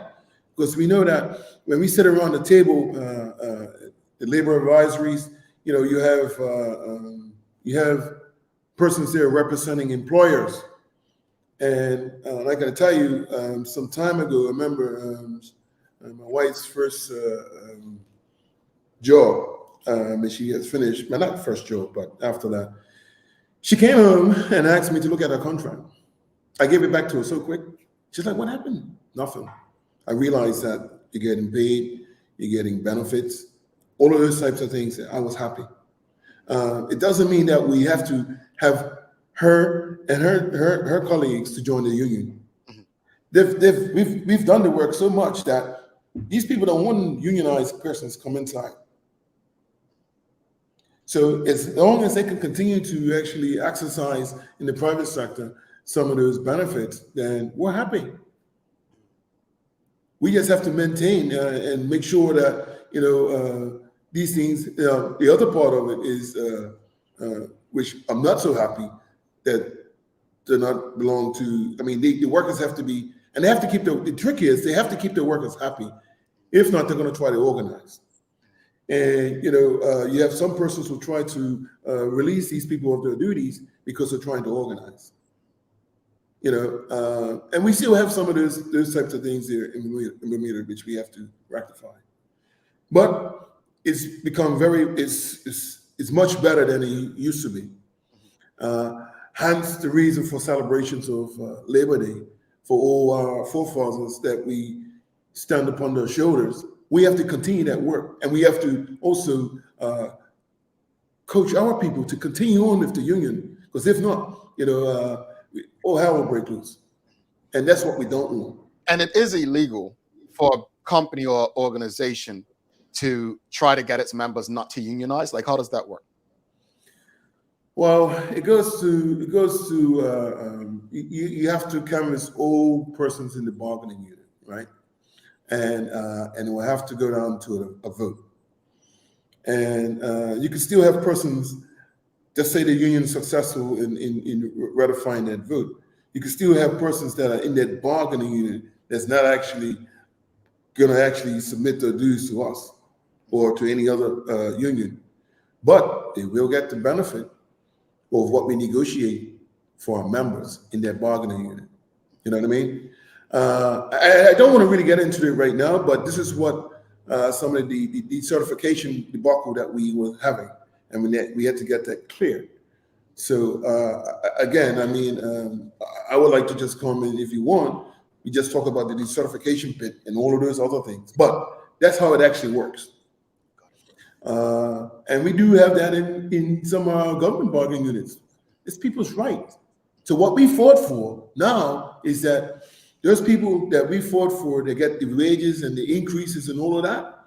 Because we know that when we sit around the table, the labor advisories, you have persons there representing employers. And I got to tell you, some time ago, I remember my wife's first job, and she has finished, well, not the first job, but after that, she came home and asked me to look at her contract. I gave it back to her so quick. She's like, "What happened?" Nothing. I realized that you're getting paid, you're getting benefits, all of those types of things, I was happy. It doesn't mean that we have to have her and her colleagues to join the union. We've done the work so much that these people don't want unionized persons come inside. So as long as they can continue to actually exercise in the private sector some of those benefits, then we're happy. We just have to maintain and make sure that these things. The other part of it is, which I'm not so happy that do not belong to. I mean, the workers have to be, and they have to keep the trick is they have to keep their workers happy. If not, they're going to try to organize. And you have some persons who try to release these people of their duties because they're trying to organize. And we still have some of those types of things here in Bermuda, which we have to rectify. But it's become it's much better than it used to be. Hence the reason for celebrations of Labor Day for all our forefathers that we stand upon their shoulders. We have to continue that work, and we have to also coach our people to continue on with the union, because if not, all hell will break loose, and that's what we don't want. And it is illegal for a company or organization to try to get its members not to unionize. Like, how does that work? Well, it goes to you have to canvass all persons in the bargaining unit, right? And it will have to go down to a vote. And you can still have persons, just say the union is successful in ratifying that vote. You can still have persons that are in that bargaining unit that's not actually going to actually submit their dues to us or to any other union. But they will get the benefit of what we negotiate for our members in that bargaining unit. You know what I mean? I don't want to really get into it right now, but this is what some of the certification debacle that we were having, and we had to get that clear. So again, I mean, I would like to just comment, if you want, we just talk about the decertification bit and all of those other things, but that's how it actually works. And we do have that in some of our government bargaining units. It's people's right. So what we fought for now is that those people that we fought for, they get the wages and the increases and all of that.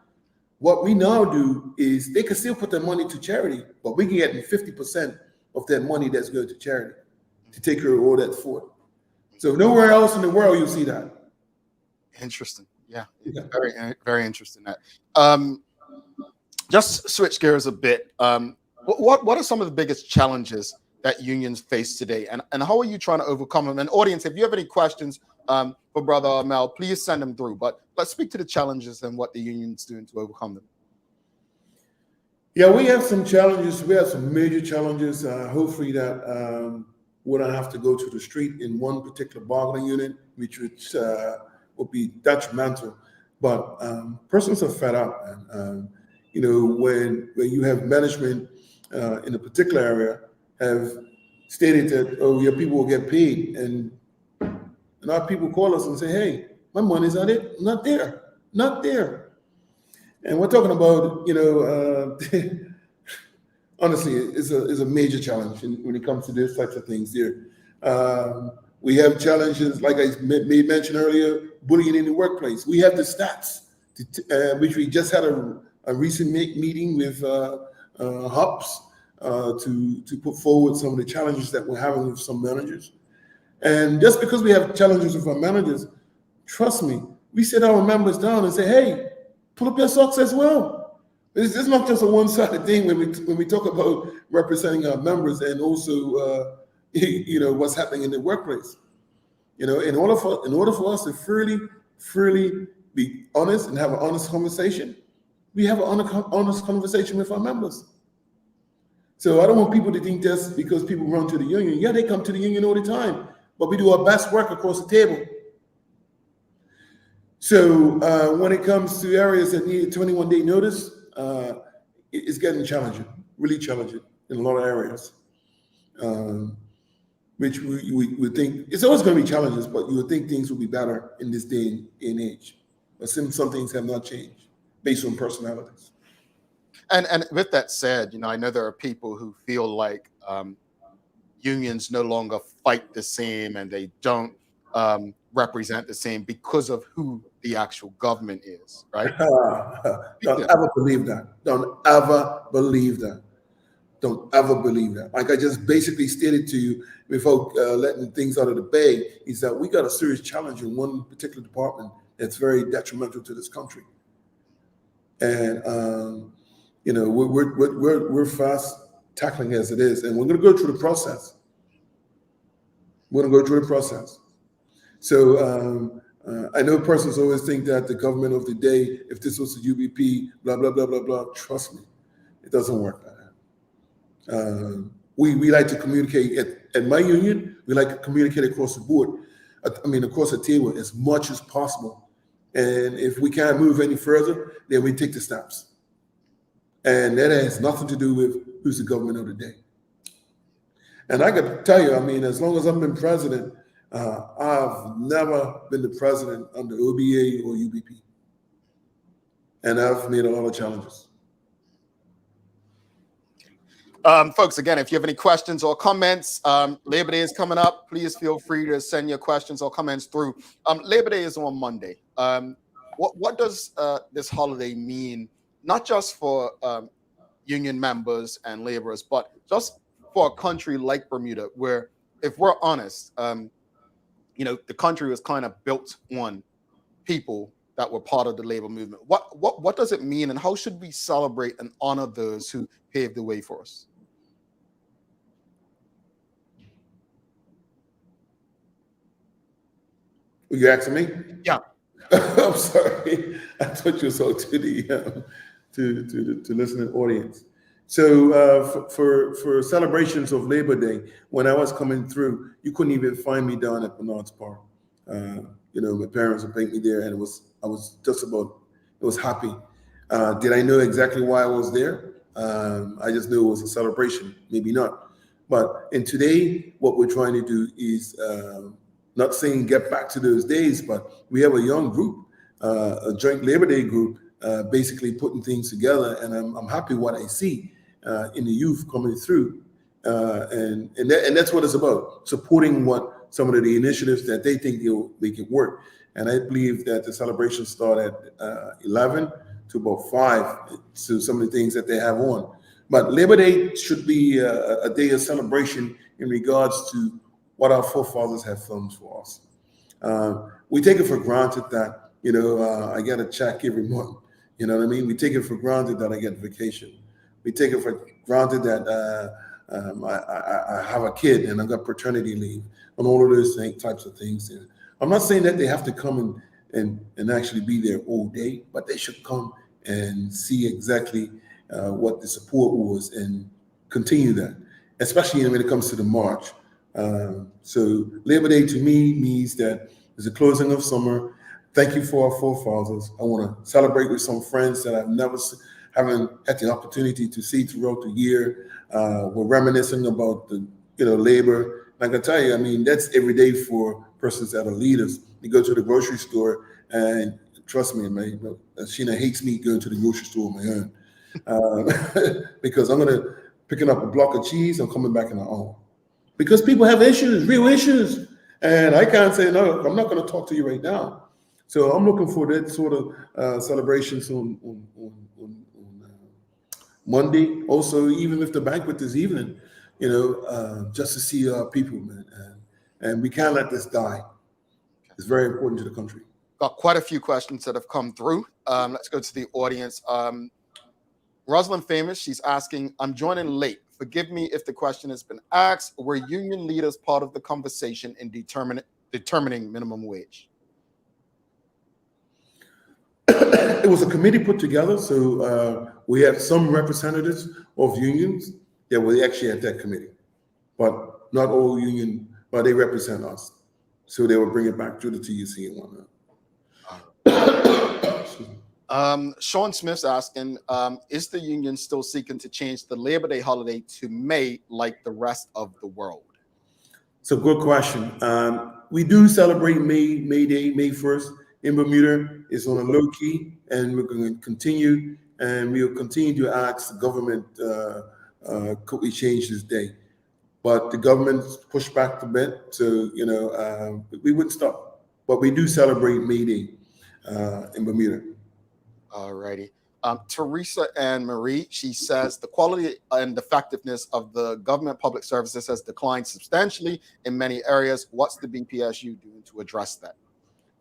What we now do is they can still put their money to charity, but we can get 50% of that money that's going to charity to take care of all that for it. So nowhere else in the world you'll see that. Interesting. Yeah. Very, very interesting. That. Just switch gears a bit. What are some of the biggest challenges that unions face today, and how are you trying to overcome them? And audience, if you have any questions for Brother Armel, please send them through. But let's speak to the challenges and what the union's doing to overcome them. Yeah, we have some challenges. We have some major challenges. Hopefully that we don't have to go to the street in one particular bargaining unit, which would be detrimental. But persons are fed up, and when you have management in a particular area have stated that, oh, your people will get paid, and our people call us and say, hey, my money's not there. And we're talking about, honestly, it's a major challenge when it comes to these types of things here. We have challenges, like I made mention earlier, bullying in the workplace. We have the stats, which we just had a recent meeting with HUPS to put forward some of the challenges that we're having with some managers. And just because we have challenges with our managers, trust me, we sit our members down and say, hey, pull up your socks as well. It's not just a one-sided thing when we talk about representing our members and also what's happening in the workplace. In order for us to freely be honest and have an honest conversation, we have an honest conversation with our members. So I don't want people to think just because people run to the union. Yeah, they come to the union all the time, but we do our best work across the table. So when it comes to areas that need a 21-day notice, it's getting challenging, really challenging in a lot of areas, which we would think, it's always going to be challenges, but you would think things would be better in this day and age. But some things have not changed based on personalities. And with that said, I know there are people who feel like unions no longer fight the same and they don't represent the same because of who the actual government is, right? Don't ever believe that. Don't ever believe that. Don't ever believe that. Like I just basically stated to you before letting things out of the bag, is that we got a serious challenge in one particular department that's very detrimental to this country. And we're fast tackling as it is, and we're going to go through the process. We're going to go through the process. So I know persons always think that the government of the day, if this was the UBP, blah blah blah blah blah. Trust me, it doesn't work like that. We like to communicate at my union. We like to communicate across the board. Across the table as much as possible. And if we can't move any further, then we take the steps. And that has nothing to do with who's the government of the day. And I can tell you, as long as I've been president, I've never been the president under OBA or UBP. And I've made a lot of challenges. Folks, again, if you have any questions or comments, Labor Day is coming up. Please feel free to send your questions or comments through. Labor Day is on Monday. What does this holiday mean, not just for union members and laborers, but just for a country like Bermuda, where, if we're honest, the country was kind of built on people that were part of the labor movement. What does it mean, and how should we celebrate and honor those who paved the way for us? Were you asking me? Yeah. I'm sorry. I thought you were so to the to listening audience. So for celebrations of Labor Day, when I was coming through, you couldn't even find me down at Bernard's Park. My parents would bring me there, and I was happy. Did I know exactly why I was there? I just knew it was a celebration, maybe not. And today, what we're trying to do is not saying get back to those days, but we have a young group, a joint Labor Day group, basically putting things together, and I'm happy what I see in the youth coming through, and that's what it's about, supporting what some of the initiatives that they think they'll make it work. And I believe that the celebration start at 11 to about 5, so some of the things that they have on. But Labor Day should be a day of celebration in regards to what our forefathers have filmed for us. We take it for granted that, I get a check every month. You know what I mean? We take it for granted that I get vacation. We take it for granted that I have a kid and I got paternity leave and all of those types of things. And I'm not saying that they have to come and actually be there all day, but they should come and see exactly what the support was and continue that, especially when it comes to the march. So Labor Day to me means that it's the closing of summer. Thank you for our forefathers. I want to celebrate with some friends that haven't had the opportunity to see throughout the year. We're reminiscing about the labor. Like I tell you, that's every day for persons that are leaders. You go to the grocery store, and trust me, man, Sheena hates me going to the grocery store on my own because I'm gonna picking up a block of cheese and coming back in my own. Because people have issues, real issues, and I can't say no. I'm not going to talk to you right now. So I'm looking for that sort of celebrations on Monday. Also, even with the banquet this evening, just to see our people, man. And we can't let this die. It's very important to the country. Got quite a few questions that have come through. Let's go to the audience. Rosalind Famous, she's asking, I'm joining late. Forgive me if the question has been asked. Were union leaders part of the conversation in determining minimum wage? It was a committee put together, so we have some representatives of unions that were actually at that committee, but not all union, but they represent us. So they will bring it back to the TUC and whatnot. Sean Smith's asking, is the union still seeking to change the Labor Day holiday to May like the rest of the world? It's a good question. We do celebrate May Day, May 1st in Bermuda. It's on a low key, and we're going to continue and we'll continue to ask the government, could we change this day? But the government pushed back a bit, so we wouldn't stop. But we do celebrate May Day in Bermuda. All righty. Teresa Ann Marie, she says the quality and effectiveness of the government public services has declined substantially in many areas. What's the BPSU doing to address that?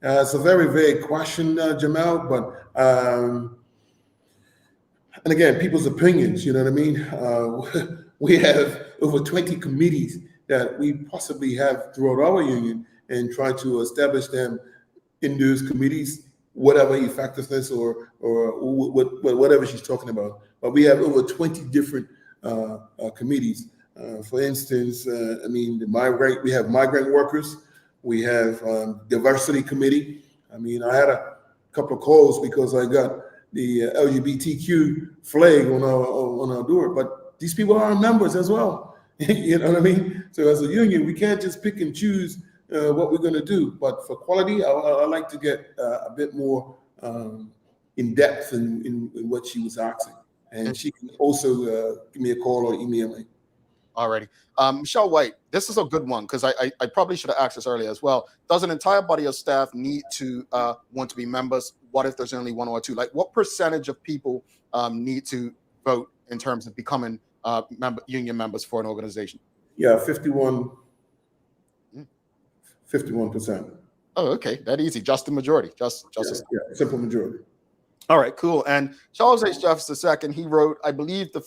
It's a very vague question, Jamel, but and again, people's opinions, you know what I mean? We have over 20 committees that we possibly have throughout our union and try to establish them in those committees, whatever effectiveness or whatever she's talking about. But we have over 20 different committees. For instance, we have migrant workers. We have diversity committee. I had a couple of calls because I got the LGBTQ flag on our door, but these people are our members as well. You know what I mean? So as a union, we can't just pick and choose what we're going to do. But for quality, I like to get a bit more in depth in what she was asking. And she can also give me a call or email me. Alrighty. Michelle White, this is a good one because I probably should have asked this earlier as well. Does an entire body of staff need to want to be members? What if there's only one or two? Like, what percentage of people need to vote in terms of becoming union members for an organization? Yeah, 51%. Oh, okay. That easy. Just the majority. Just simple majority. All right, cool. And Charles H. Jefferson II, he wrote, I believe the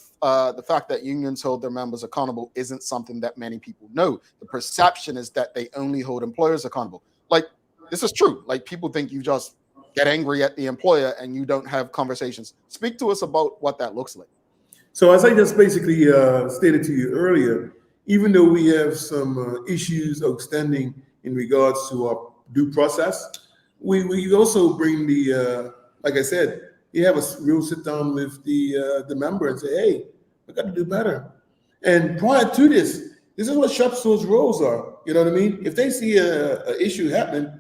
fact that unions hold their members accountable isn't something that many people know. The perception is that they only hold employers accountable. Like, this is true. Like, people think you just get angry at the employer and you don't have conversations. Speak to us about what that looks like. So as I just basically stated to you earlier, even though we have some issues outstanding in regards to our due process, we also bring the, like I said, you have a real sit down with the member and say, hey, we got to do better. And prior to this is what shop stewards' roles are. You know what I mean? If they see a issue happening,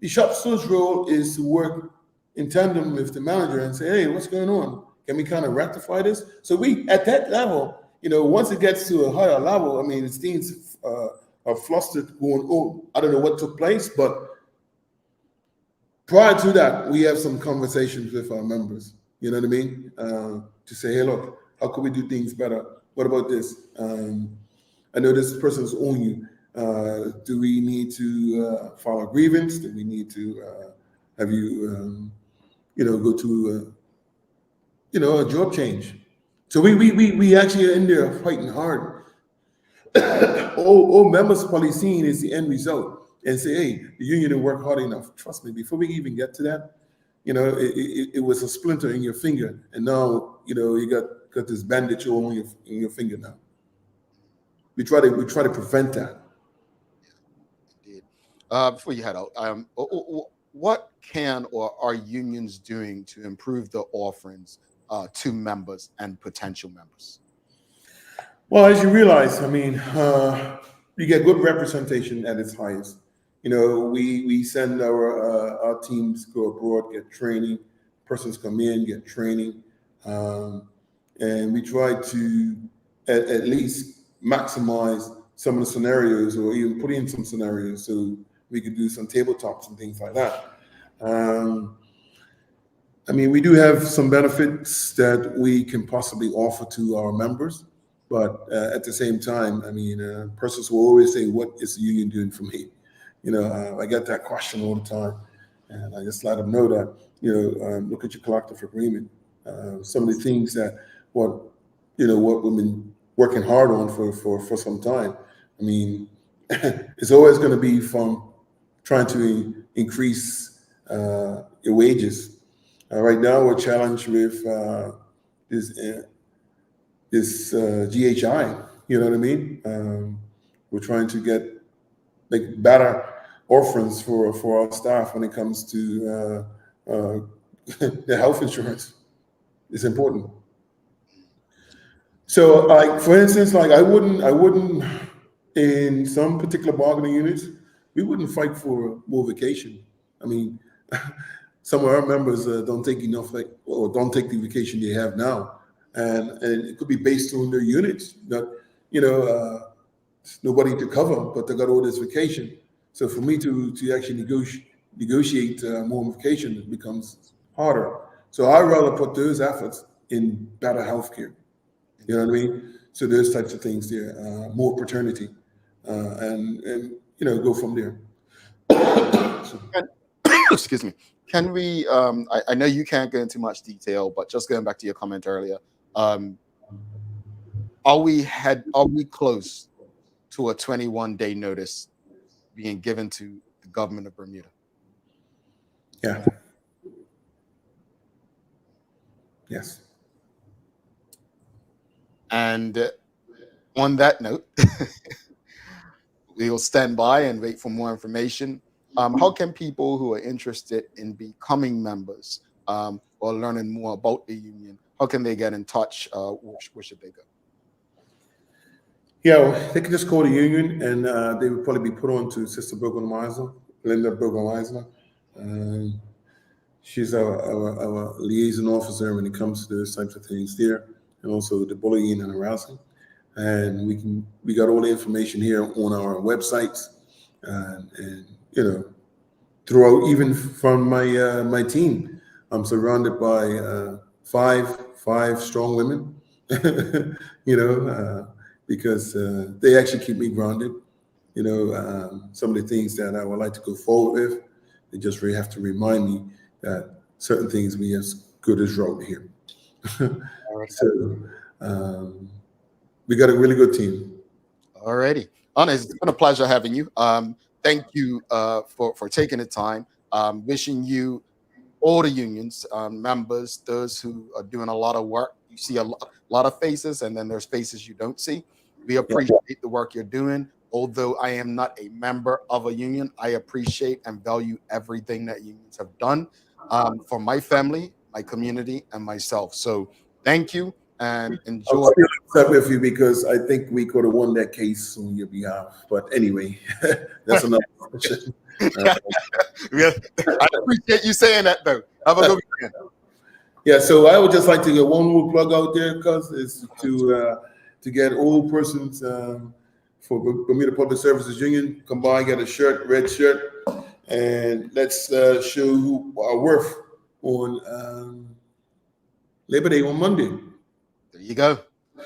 the shop steward's role is to work in tandem with the manager and say, hey, what's going on? Can we kind of rectify this? So we, at that level, once it gets to a higher level, the things are flustered going on. I don't know what took place, but prior to that, we have some conversations with our members, you know what I mean? To say, hey, look, how can we do things better? What about this? I know this person's on you. Do we need to file a grievance? Do we need to have you, go to, a job change? So we actually are in there fighting hard. all members probably seeing is the end result and say, hey, the union didn't work hard enough. Trust me, before we even get to that, it was a splinter in your finger, and now you got this bandage all in your finger now. We try to prevent that. Indeed. Before you head out, what can or are unions doing to improve the offerings to members and potential members? Well, as you realize, you get good representation at its highest. We send our teams go abroad, get training. Persons come in, get training, and we try to at least maximize some of the scenarios, or even put in some scenarios so we could do some tabletops and things like that. We do have some benefits that we can possibly offer to our members, but at the same time, persons will always say, what is the union doing for me? I get that question all the time, and I just let them know that, look at your collective agreement. Some of the things that what we've been working hard on for some time. It's always going to be from trying to increase your wages. Right now, we're challenged with this GHI. You know what I mean? We're trying to make better offerings for our staff when it comes to the health insurance. It's important. So, for instance, I wouldn't in some particular bargaining units, we wouldn't fight for more vacation. some of our members don't take enough, or don't take the vacation they have now, and it could be based on their units. That nobody to cover, but they got all this vacation. So for me to actually negotiate more vacation, it becomes harder. So I'd rather put those efforts in better healthcare. You know what I mean? So those types of things there, more paternity, and go from there. Excuse me. Can we? I know you can't go into much detail, but just going back to your comment earlier, are we close to a 21-day notice being given to the government of Bermuda? Yeah. Yes. And on that note, we will stand by and wait for more information. How can people who are interested in becoming members or learning more about the union, how can they get in touch? Where should they go? Yeah, they can just call the union, and they would probably be put on to Sister Burgomeister, Linda Burgomeister. She's our liaison officer when it comes to those types of things there, and also the bullying and harassing. And we got all the information here on our websites, and throughout, even from my team, I'm surrounded by five strong women, because they actually keep me grounded. Some of the things that I would like to go forward with, they just really have to remind me that certain things we as good as wrote here. So we got a really good team. All righty. Anna, it's been a pleasure having you. Thank you for taking the time. Wishing you, all the unions members, those who are doing a lot of work. You see a lot of faces, and then there's faces you don't see. We appreciate the work you're doing. Although I am not a member of a union, I appreciate and value everything that unions have done for my family, my community, and myself. So thank you and enjoy. I'm upset with you because I think we could have won that case on your behalf. But anyway, that's another question. I appreciate you saying that, though. Have a good weekend. Yeah, so I would just like to get one more plug out there, because is to get all persons for Bermuda Public Services Union, come by, get a shirt, red shirt, and let's show our worth on Labor Day on Monday. There you go.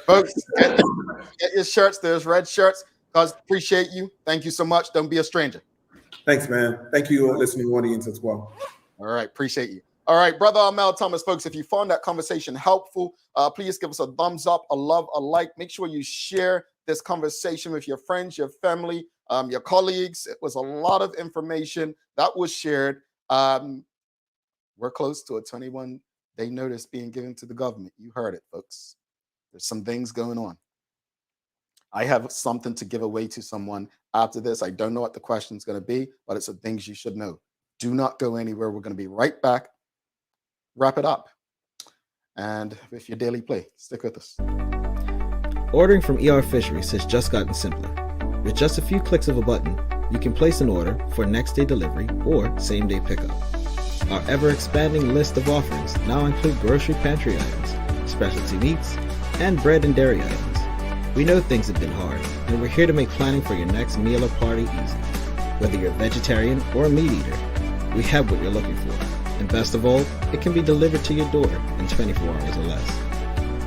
Folks, get your shirts. There's red shirts. Cuz appreciate you. Thank you so much. Don't be a stranger. Thanks, man. Thank you, listening audience as well. All right. Appreciate you. All right, Brother Armel Thomas, folks, if you found that conversation helpful, please give us a thumbs up, a love, a like. Make sure you share this conversation with your friends, your family, your colleagues. It was a lot of information that was shared. We're close to a 21-day notice being given to the government. You heard it, folks. There's some things going on. I have something to give away to someone after this. I don't know what the question is going to be, but it's some things you should know. Do not go anywhere. We're going to be right back. Wrap it up. And with your daily play, stick with us. Ordering from ER Fisheries has just gotten simpler. With just a few clicks of a button, you can place an order for next day delivery or same day pickup. Our ever-expanding list of offerings now include grocery pantry items, specialty meats, and bread and dairy items. We know things have been hard, and we're here to make planning for your next meal or party easy. Whether you're a vegetarian or a meat eater, we have what you're looking for. And best of all, it can be delivered to your door in 24 hours or less.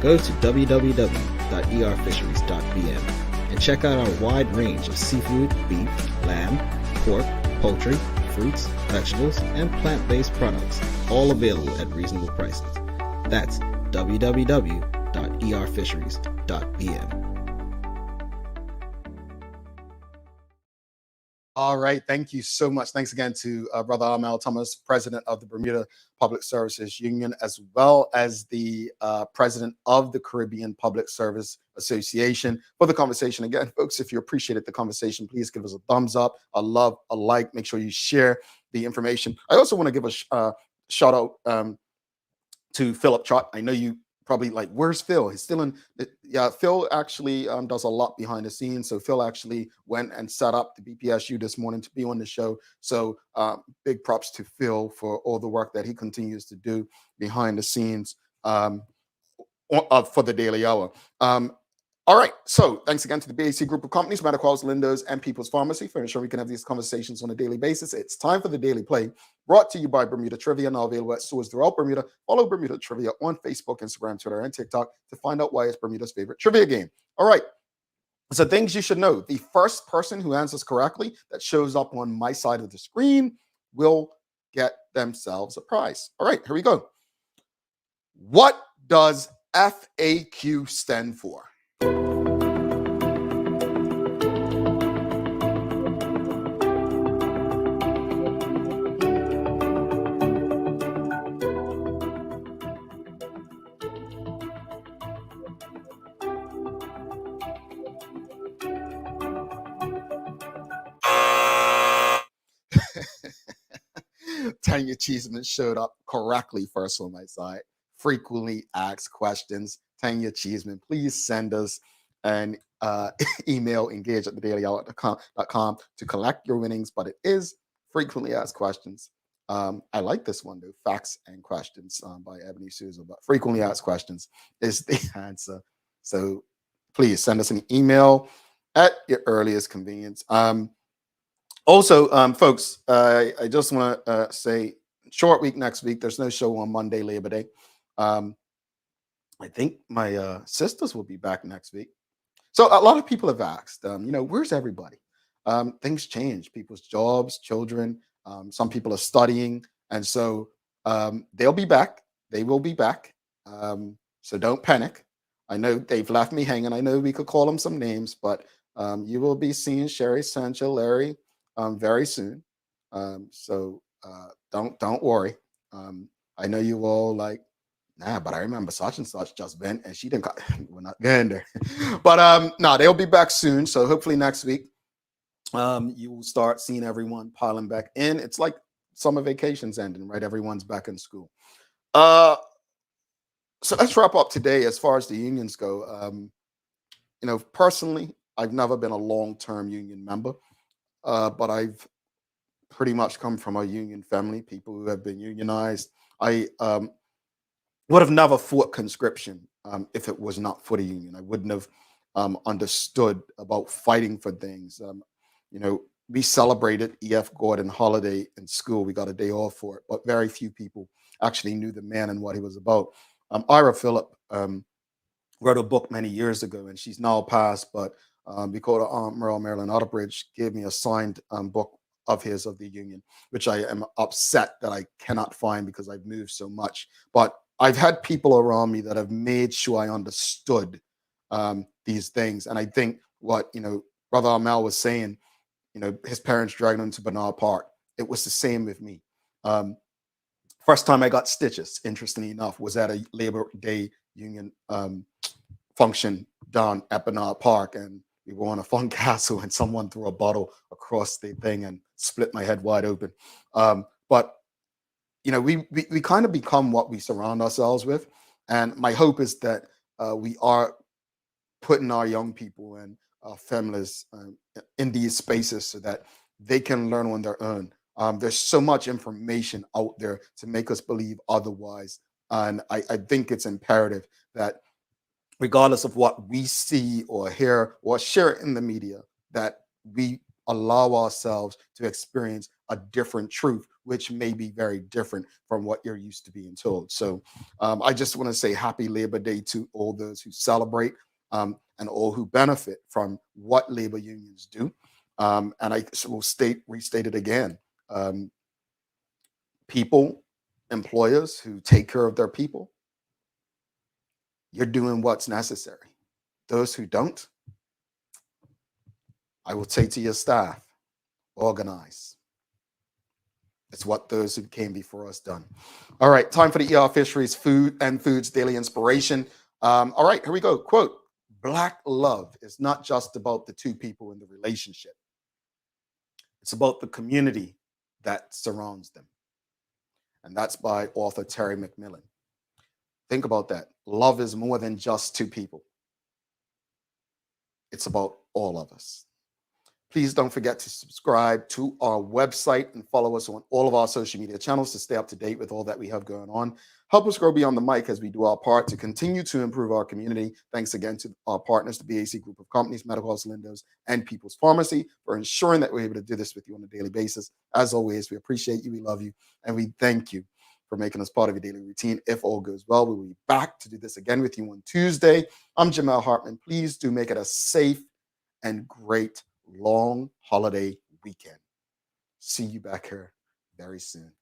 Go to www.erfisheries.bm and check out our wide range of seafood, beef, lamb, pork, poultry, fruits, vegetables, and plant-based products, all available at reasonable prices. That's www.erfisheries.bm. All right. Thank you so much. Thanks again to Brother Armel Thomas, president of the Bermuda Public Services Union, as well as the president of the Caribbean Public Service Association, for the conversation. Again, folks, if you appreciated the conversation, please give us a thumbs up, a love, a like. Make sure you share the information. I also want to give a shout out to Philip Trott. I know you probably like, where's Phil? He's still in. Yeah, Phil actually does a lot behind the scenes. So Phil actually went and set up the BPSU this morning to be on the show. So big props to Phil for all the work that he continues to do behind the scenes for the Daily Hour. All right. So thanks again to the BAC Group of Companies, Mediquals, Lindos, and People's Pharmacy for ensuring we can have these conversations on a daily basis. It's time for the Daily Play, brought to you by Bermuda Trivia, now available at stores throughout Bermuda. Follow Bermuda Trivia on Facebook, Instagram, Twitter, and TikTok to find out why it's Bermuda's favorite trivia game. All right. So things you should know. The first person who answers correctly that shows up on my side of the screen will get themselves a prize. All right, here we go. What does FAQ stand for? Tanya Cheeseman showed up correctly first on my side. Frequently asked questions. Tanya Cheeseman, please send us an email, engage@thedailyhour.com to collect your winnings, but it is frequently asked questions. I like this one, though. Facts and Questions by Ebony Souza, but frequently asked questions is the answer. So please send us an email at your earliest convenience. Also, folks, I just want to say, short week next week. There's no show on Monday, Labor Day. I think my sisters will be back next week. So a lot of people have asked, where's everybody? Things change. People's jobs, children. Some people are studying. And so they'll be back. They will be back. So don't panic. I know they've left me hanging. I know we could call them some names, but you will be seeing Sherry, Sancho, Larry very soon. So don't worry. I know you all like, but I remember such and such just went and she didn't we're not getting there. But no, they'll be back soon. So hopefully next week you will start seeing everyone piling back in. It's like summer vacations ending, right? Everyone's back in school. So let's wrap up today as far as the unions go. Personally, I've never been a long-term union member. But I've pretty much come from a union family, people who have been unionized. I would have never fought conscription if it was not for the union. I wouldn't have understood about fighting for things. We celebrated E.F. Gordon holiday in school. We got a day off for it, but very few people actually knew the man and what he was about. Ira Phillip wrote a book many years ago, and she's now passed, but because Armel Marilyn Otterbridge gave me a signed book of his of the union, which I am upset that I cannot find because I've moved so much. But I've had people around me that have made sure I understood these things. And I think what, Brother Armel was saying, his parents dragged him to Bernard Park. It was the same with me. First time I got stitches, interestingly enough, was at a Labor Day union function down at Bernard Park. And we were on a fun castle and someone threw a bottle across the thing and split my head wide open. But we kind of become what we surround ourselves with. And my hope is that we are putting our young people and our families in these spaces so that they can learn on their own. There's so much information out there to make us believe otherwise. And I think it's imperative that regardless of what we see or hear or share in the media, that we allow ourselves to experience a different truth, which may be very different from what you're used to being told. So I just want to say happy Labor Day to all those who celebrate and all who benefit from what labor unions do. And I will restate it again. People, employers who take care of their people, you're doing what's necessary. Those who don't, I will say to your staff, organize. It's what those who came before us done. All right, time for the ER Fisheries Food and Foods Daily Inspiration. All right, here we go. Quote, Black love is not just about the two people in the relationship. It's about the community that surrounds them. And that's by author Terry McMillan. Think about that. love is more than just two people. It's about all of us. Please don't forget to subscribe to our website and follow us on all of our social media channels to stay up to date with all that we have going on. Help us grow beyond the mic as we do our part to continue to improve our community. Thanks again to our partners, the BAC Group of Companies, Medical House Lindos, and People's Pharmacy, for ensuring that we're able to do this with you on a daily basis. As always, we appreciate you, we love you, and we thank you for making us part of your daily routine. If all goes well, we will be back to do this again with you on Tuesday. I'm Jamel Hartman. Please do make it a safe and great long holiday weekend. See you back here very soon.